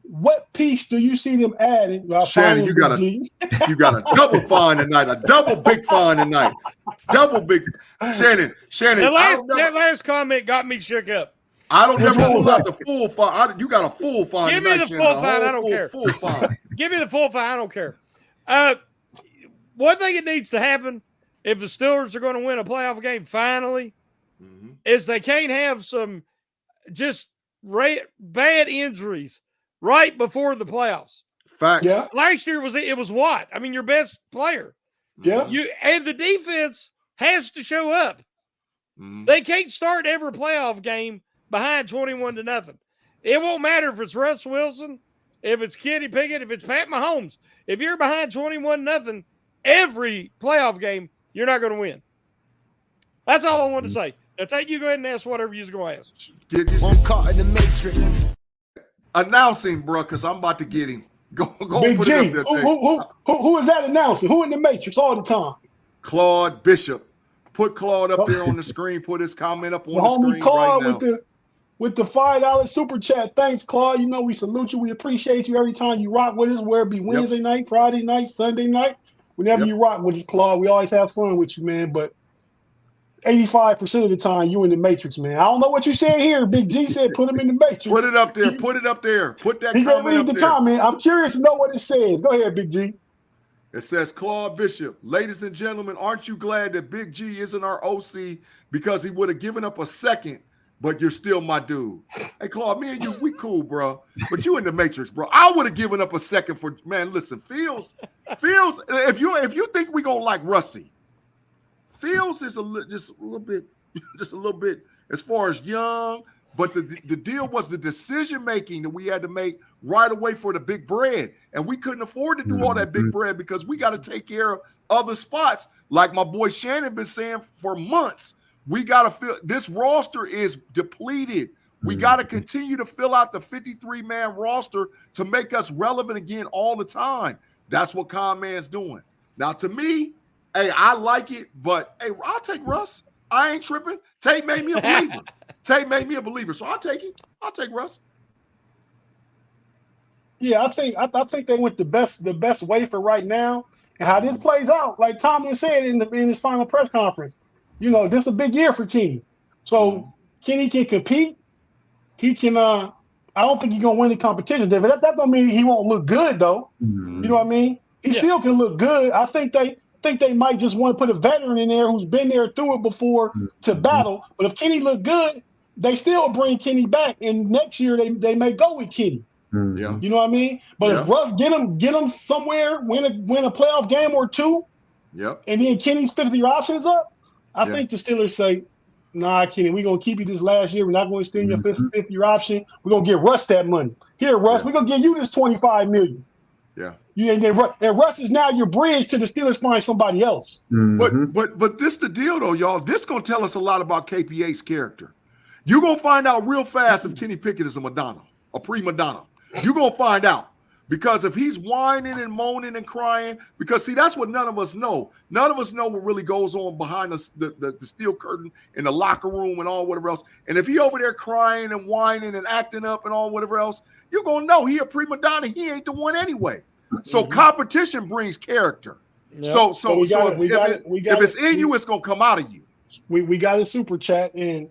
What piece do you see them adding? Shannon, you got a double fine tonight, a double big fine tonight. Double big. Shannon. That last comment got me shook up. I don't never pull out the full fine. You got a full fine. Give me the full fine. I don't care. Full fine. Give me the full fine. I don't care. One thing that needs to happen if the Steelers are going to win a playoff game finally is they can't have some just bad injuries right before the playoffs. Facts. Yeah. Last year it was Watt. I mean, your best player. Yeah. And the defense has to show up. They can't start every playoff game behind 21-0. It won't matter if it's Russ Wilson, if it's Kenny Pickett, if it's Pat Mahomes. If you're behind 21-0 every playoff game, you're not going to win. That's all I wanted to say. Now, Tate, you go ahead and ask whatever you're going to ask. I'm caught in the matrix. Announcing, bro, because I'm about to get him. Go Big put G, it up there. who is that announcing? Who in the Matrix all the time? Claude Bishop. Put Claude up there on the screen. Put his comment up on the screen Claude right now. With the $5 super chat. Thanks, Claude. You know we salute you. We appreciate you every time you rock with us, whether it be Wednesday night, Friday night, Sunday night. Whenever you rock with us, Claude, we always have fun with you, man. But 85% of the time, you in the Matrix, man. I don't know what you said here. Big G said put him in the Matrix. Put it up there. Put it up there. Put that comment up there. read the comment. I'm curious to know what it says. Go ahead, Big G. It says, Claude Bishop, ladies and gentlemen, aren't you glad that Big G isn't our OC because he would have given up a second, but you're still my dude. Hey, Claude, me and you, we cool, bro. But you in the Matrix, bro. I would have given up a second for, man, listen, Fields, if you think we going to like Russie, Fields is just a little bit as far as young, but the deal was the decision making that we had to make right away for the big bread, and we couldn't afford to do all that big bread because we got to take care of other spots. Like my boy Shannon been saying for months, we got to fill this roster is depleted. We got to continue to fill out the 53-man roster to make us relevant again all the time. That's what Kahn Man's doing. Now, to me, hey, I like it, but hey, I'll take Russ. I ain't tripping. Tate made me a believer. So I'll take it. I'll take Russ. Yeah, I think they went the best way for right now. And how this plays out, like Tomlin said in his final press conference, you know, this is a big year for Kenny. So Kenny can compete. He can I don't think he's gonna win the competition. That don't mean he won't look good though. You know what I mean? He still can look good. I think they might just want to put a veteran in there who's been there through it before to battle. But if Kenny look good, they still bring Kenny back, and next year they may go with Kenny. Yeah. You know what I mean? But if Russ get him somewhere, win a playoff game or two, and then Kenny's 50 options up, I think the Steelers say, nah, Kenny, we're going to keep you this last year. We're not going to extend your 50 option. We're going to give Russ that money. Here, Russ, we're going to give you this $25 million. Yeah. You ain't and Russ is now your bridge to the Steelers find somebody else. Mhm. But this the deal though, y'all. This gonna tell us a lot about KPA's character. You're gonna find out real fast if Kenny Pickett is a Madonna, a prima donna. You're gonna find out. Because if he's whining and moaning and crying, because see, that's what none of us know. None of us know what really goes on behind the steel curtain in the locker room and all whatever else. And if he over there crying and whining and acting up and all whatever else, you're gonna know he a prima donna. He ain't the one anyway. So competition brings character. Yep. So if it's in you, it's gonna come out of you. We got a super chat and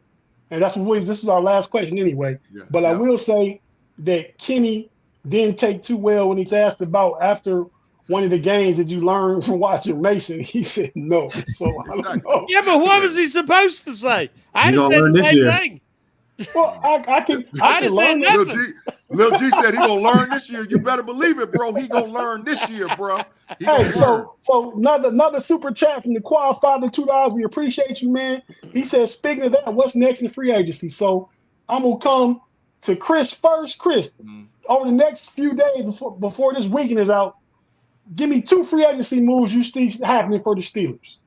that's what this is our last question anyway. Yeah, but I will say that Kenny didn't take too well when he's asked about after one of the games that you learned from watching Mason. He said no. So I don't know. Yeah, but what was he supposed to say? I You just gonna said learn the this same year. thing. Well, I can just learn said that. nothing. Lil G said he gonna learn this year. You better believe it, bro. He gonna learn this year, bro. He gonna Hey, learn. so another super chat from the Quad Father, $2. We appreciate you, man. He says, speaking of that, what's next in free agency? So I'm gonna come to Chris first. Chris, over the next few days before this weekend is out, give me 2 free agency moves you see happening for the Steelers.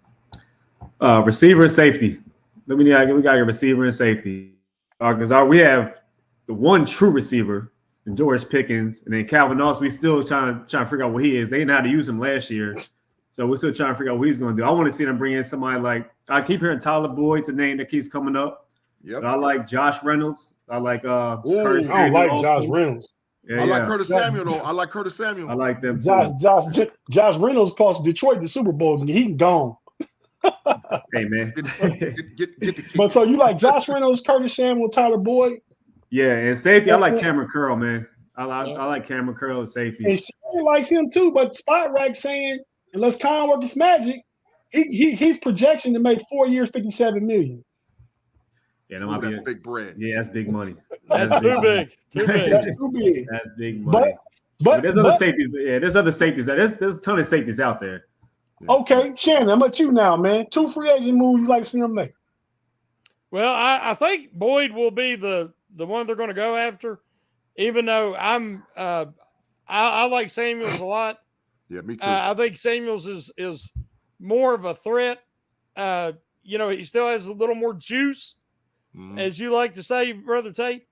Receiver and safety. We got your receiver and safety. Because we have the one true receiver in George Pickens, and then Calvin Austin. We still trying to figure out what he is. They didn't know how to use him last year, so we're still trying to figure out what he's going to do. I want to see them bring in somebody like I keep hearing Tyler Boyd's a name that keeps coming up. Yep. But I like Josh Reynolds. I like Curtis I don't like Samuel Josh also. Reynolds. Yeah, I like Curtis Samuel though. I like Curtis Samuel. I like them too. Josh Reynolds cost Detroit the Super Bowl, and he gone. Hey man. Get the key. But so you like Josh Reynolds, Curtis Samuel, Tyler Boyd, Yeah, and safety. I like Cameron Curl, man. I like Cameron Curl as safety. and Shannon likes him too. But Spot Rack saying unless Kahn works his magic, he's projection to make 4 years, $57 million. Yeah, that might be That's big bread. Yeah, that's big money. That's too big. Too big. That's too big. That's big money. But there's other safeties. Yeah, there's other safeties. There's a ton of safeties out there. okay, Shannon, how about you now, man? 2 free agent moves you like to see him make. Well, I think Boyd will be the one they're going to go after, even though I like Samuels a lot. Yeah, me too. I think Samuels is more of a threat. He still has a little more juice, as you like to say, Brother Tate.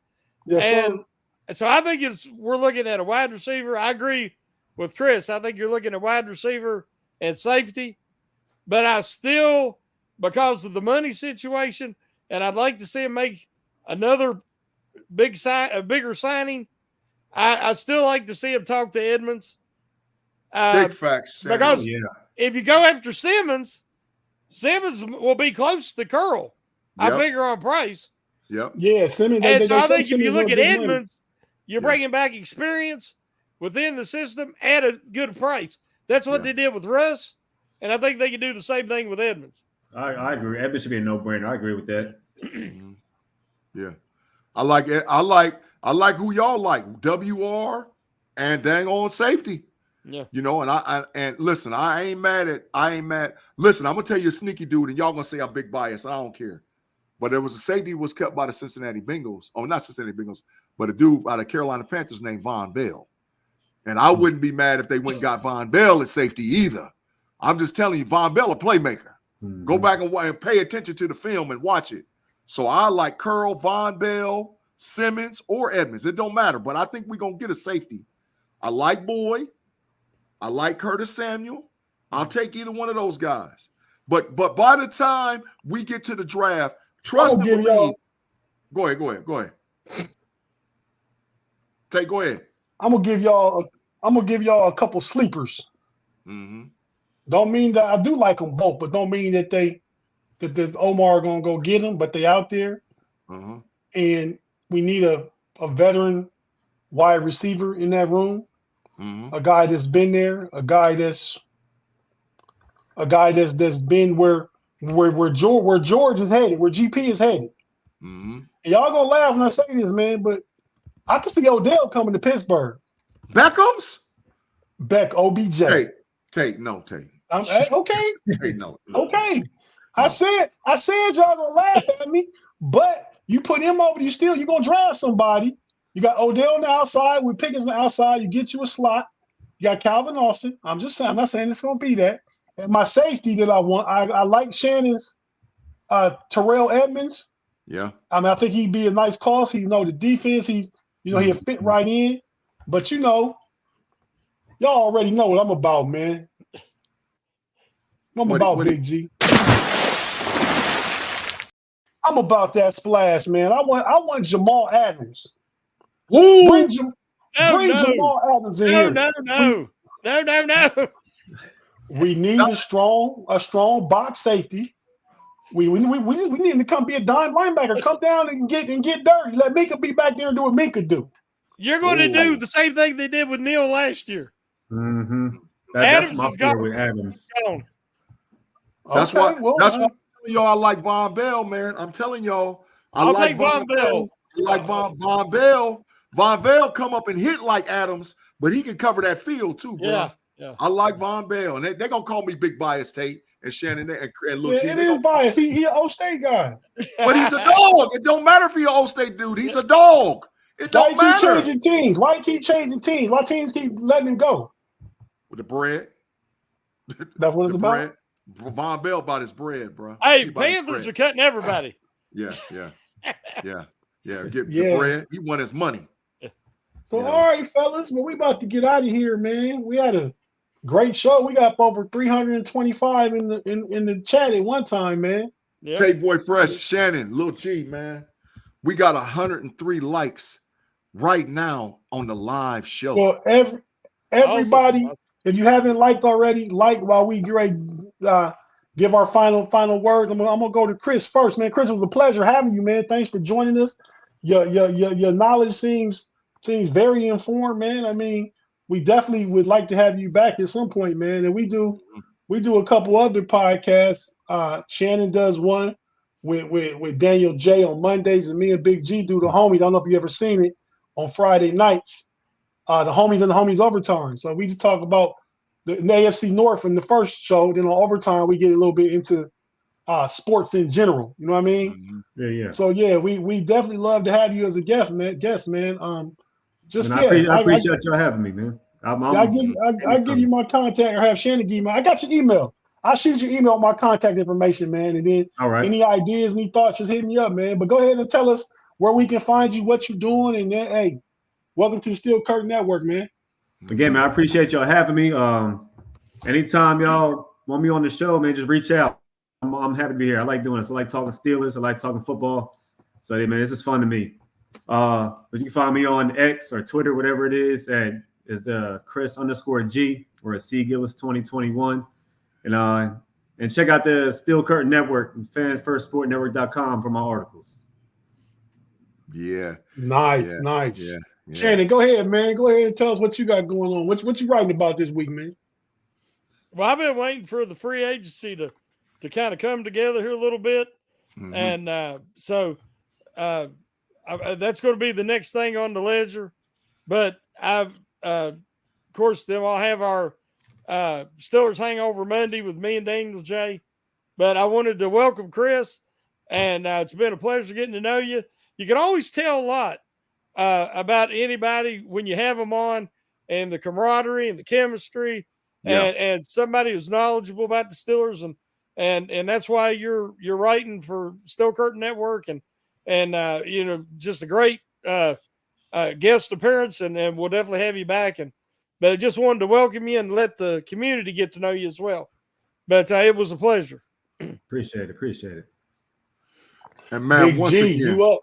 Yes, and so I think we're looking at a wide receiver. I agree with Chris. I think you're looking at wide receiver and safety, but I still, because of the money situation, and I'd like to see him make another bigger signing. I still like to see him talk to Edmonds. Big facts. Shannon. Because if you go after Simmons will be close to Curl. Yep. I figure on price. Yep. Yeah, Simmons. And so I say think if Simmons you look want at big money. Edmonds, you're bringing back experience within the system at a good price. That's what they did with Russ, and I think they can do the same thing with Edmonds. I agree. Edmonds should be a no-brainer. I agree with that. Yeah. I like it. I like who y'all like. WR and dang on safety. Yeah. And listen, I ain't mad. Listen, I'm gonna tell you a sneaky dude, and y'all gonna say I'm big bias. I don't care. But there was a safety who was kept by the Cincinnati Bengals. Oh, not Cincinnati Bengals, but a dude out of Carolina Panthers named Von Bell. And I wouldn't be mad if they went and got Von Bell at safety either. I'm just telling you, Von Bell a playmaker. Go back and pay attention to the film and watch it. So I like Curl, Von Bell, Simmons, or Edmonds. It don't matter, but I think we're going to get a safety. I like Boyd. I like Curtis Samuel. I'll take either one of those guys. But by the time we get to the draft, trust and believe. Go ahead. Tate, go ahead. I'm gonna give y'all a couple sleepers. Mm-hmm. Don't mean that I do like them both, but don't mean that this Omar gonna go get them. But they out there, and we need a veteran wide receiver in that room, a guy that's been there, a guy that's been where George is headed, where GP is headed. And y'all gonna laugh when I say this, man, but I can see Odell coming to Pittsburgh. Beckham's? OBJ. Tate, no, Tate. Okay. Tate, no. Okay. I said y'all gonna laugh at me, but you put him over, you're gonna draft somebody. You got Odell on the outside with Pickens on the outside. You get you a slot. You got Calvin Austin. I'm just saying. I'm not saying it's going to be that. And my safety that I want, I like Shannon's Terrell Edmonds. Yeah. I mean, I think he'd be a nice cost. He know the defense. He'll fit right in. But y'all already know what I'm about, man. I'm about Big G. I'm about that splash, man. I want Jamal Adams. Woo! Bring Jamal Adams in here. No. We need a strong box safety. We need him to come be a dime linebacker. Come down and get dirty. Let Minka be back there and do what Minka do. You're going to do the same thing they did with Neil last year. Mm-hmm. Adams that's my is gone. with Adams. That's why y'all I like Von Bell, man. I'm telling y'all. I'll take Von Bell. I like Von Bell. Von Bell come up and hit like Adams, but he can cover that field too, bro. Yeah. I like Von Bell. And they're going to call me Big Bias Tate and Shannon and Lil T. It is biased. He an O State guy. But he's a dog. It don't matter if he's an O State dude. He's a dog. It don't matter. Why keep changing teams? Why teams keep letting him go? With the bread. That's what it's about? Bread. Von Bell about his bread, bro. Hey, Panthers are cutting everybody. Yeah. Get the bread. He want his money. So, all right, fellas, well, we about to get out of here, man. We had a great show. We got over 325 in the chat at one time, man. Yep. Tate Boy Fresh, Shannon, Lil G, man. We got 103 likes right now on the live show. Well, everybody, if you haven't liked already, like while we get ready give our final words. I'm gonna go to Chris first, man. Chris, it was a pleasure having you, man. Thanks for joining us. Your knowledge seems very informed, man. I mean, we definitely would like to have you back at some point, man. And we do a couple other podcasts. Shannon does one with Daniel J on Mondays, and me and Big G do the Homies. I don't know if you ever seen it on Friday nights. The Homies and the Homies Overtime. So we just talk about the AFC North in the first show. Then on Overtime, we get a little bit into sports in general. You know what I mean? Yeah. So yeah, we definitely love to have you as a guest, man. I appreciate y'all having me, man. I'll give you my contact or have Shannon give me. I got your email. I'll shoot your email my contact information, man. And then any ideas, any thoughts, just hit me up, man. But go ahead and tell us where we can find you, what you're doing, and then hey, welcome to the Steel Curtain Network, man. Again, man, I appreciate y'all having me. Anytime y'all want me on the show, man, just reach out. I'm happy to be here. I like doing this. I like talking Steelers. I like talking football. So, yeah, man, this is fun to me. But you can find me on X or Twitter, whatever it is, and it's the Chris_G or a C Gillis 2021. And check out the Steel Curtain Network, fanfirstsportnetwork.com for my articles. Yeah. Nice. Yeah. Shannon, go ahead, man. Go ahead and tell us what you got going on. What you writing about this week, man? Well, I've been waiting for the free agency to kind of come together here a little bit. And so that's going to be the next thing on the ledger. But of course, then I'll have our Steelers Hangover Monday with me and Daniel J. But I wanted to welcome Chris, and it's been a pleasure getting to know you. You can always tell a lot about anybody when you have them on, and the camaraderie and the chemistry, and somebody who's knowledgeable about the Steelers, and that's why you're writing for Steel Curtain Network, and just a great guest appearance, and we'll definitely have you back. But I just wanted to welcome you and let the community get to know you as well. But it was a pleasure. Appreciate it. And man, Big once G, again, you up?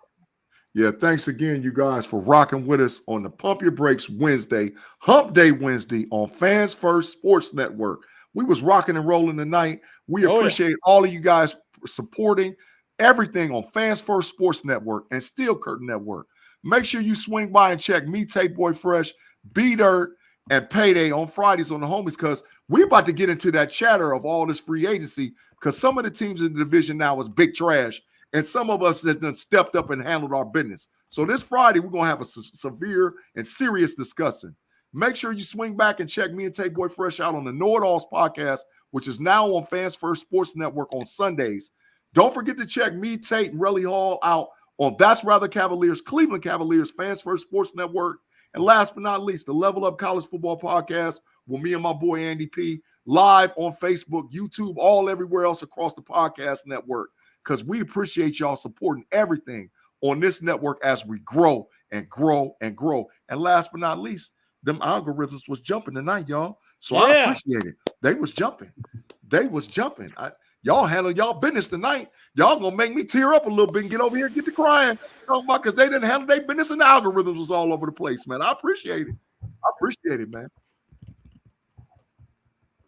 yeah, thanks again, you guys, for rocking with us on the Pump Your Brakes Wednesday, Hump Day Wednesday on Fans First Sports Network. We was rocking and rolling tonight. We appreciate all of you guys supporting everything on Fans First Sports Network and Steel Curtain Network. Make sure you swing by and check me, Tate Boy Fresh, B-Dirt, and Payday on Fridays on the Homies, because we're about to get into that chatter of all this free agency, because some of the teams in the division now is big trash, and some of us that done stepped up and handled our business. So this Friday, we're going to have a severe and serious discussion. Make sure you swing back and check me and Tate Boy Fresh out on the Know It Alls podcast, which is now on Fans First Sports Network on Sundays. Don't forget to check me, Tate, and Relly Hall out on That's Rather Cavaliers, Cleveland Cavaliers, Fans First Sports Network. And last but not least, the Level Up College Football Podcast with me and my boy Andy P, live on Facebook, YouTube, all everywhere else across the podcast network, because we appreciate y'all supporting everything on this network as we grow and grow and grow. And last but not least, them algorithms was jumping tonight, y'all. So I appreciate it. They was jumping. Y'all handle y'all business tonight. Y'all gonna make me tear up a little bit and get over here and get to crying. Because they didn't handle their business and the algorithms was all over the place, man. I appreciate it, man.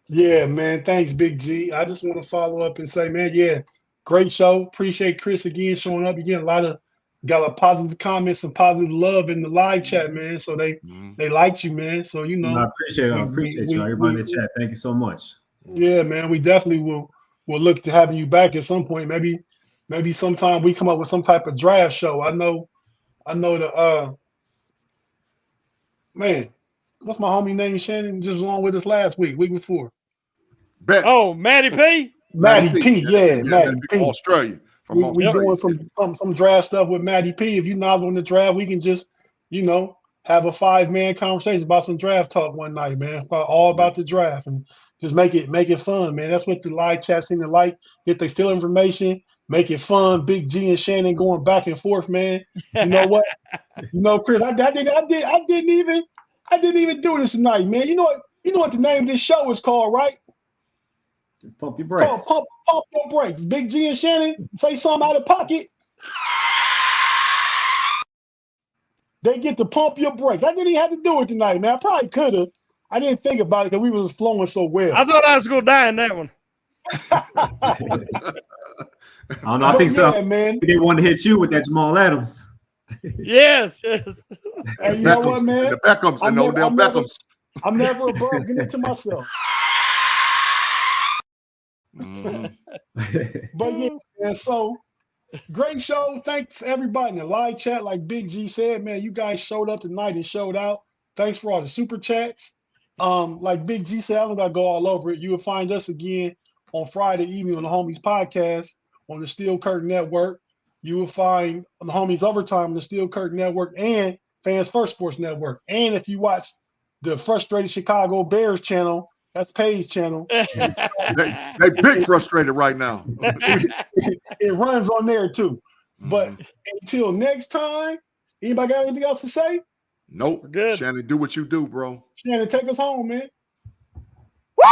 Yeah, man. Thanks, Big G. I just want to follow up and say, man, yeah, great show. Appreciate Chris again showing up. You got a lot of positive comments and positive love in the live chat, man. So they liked you, man. So I appreciate you. Everybody in the chat. Thank you so much. Yeah, man. We definitely will look to having you back at some point. Maybe sometime we come up with some type of draft show. I know the man, what's my homie name, Shannon? Just along with us last week before. Best. Oh, Matty P. Matty P. Yeah, Matty P. Australia. We doing some draft stuff with Matty P. If you're not on the draft, we can just, have a 5-man conversation about some draft talk one night, man. All about the draft and just make it fun, man. That's what the live chat seem to like. Get they steal information, make it fun. Big G and Shannon going back and forth, man. You know what? Chris, I didn't even do this tonight, man. You know what the name of this show is called, right? Pump your brakes. Pump your brakes. Big G and Shannon say something out of pocket. They get to pump your brakes. I didn't even have to do it tonight, man. I probably could have. I didn't think about it because we was flowing so well. I thought I was going to die in that one. I don't know. I think so. Man. They wanted to hit you with that Jamal Adams. Yes. Hey, you know what, man? The Beckhams and Odell Beckhams. I'm never above giving it to myself. But yeah, man, so great show. Thanks everybody in the live chat. Like Big G said, man, you guys showed up tonight and showed out. Thanks for all the super chats. Like Big G said, I don't gotta go all over it. You will find us again on Friday evening on the Homies Podcast on the Steel Curtain Network. You will find the Homies Overtime on the Steel Curtain Network and Fans First Sports Network. And if you watch the Frustrated Chicago Bears channel, that's Paige's channel. They big frustrated right now. It runs on there too. But until next time, anybody got anything else to say? Nope. Good. Shannon, do what you do, bro. Shannon, take us home, man. Woo!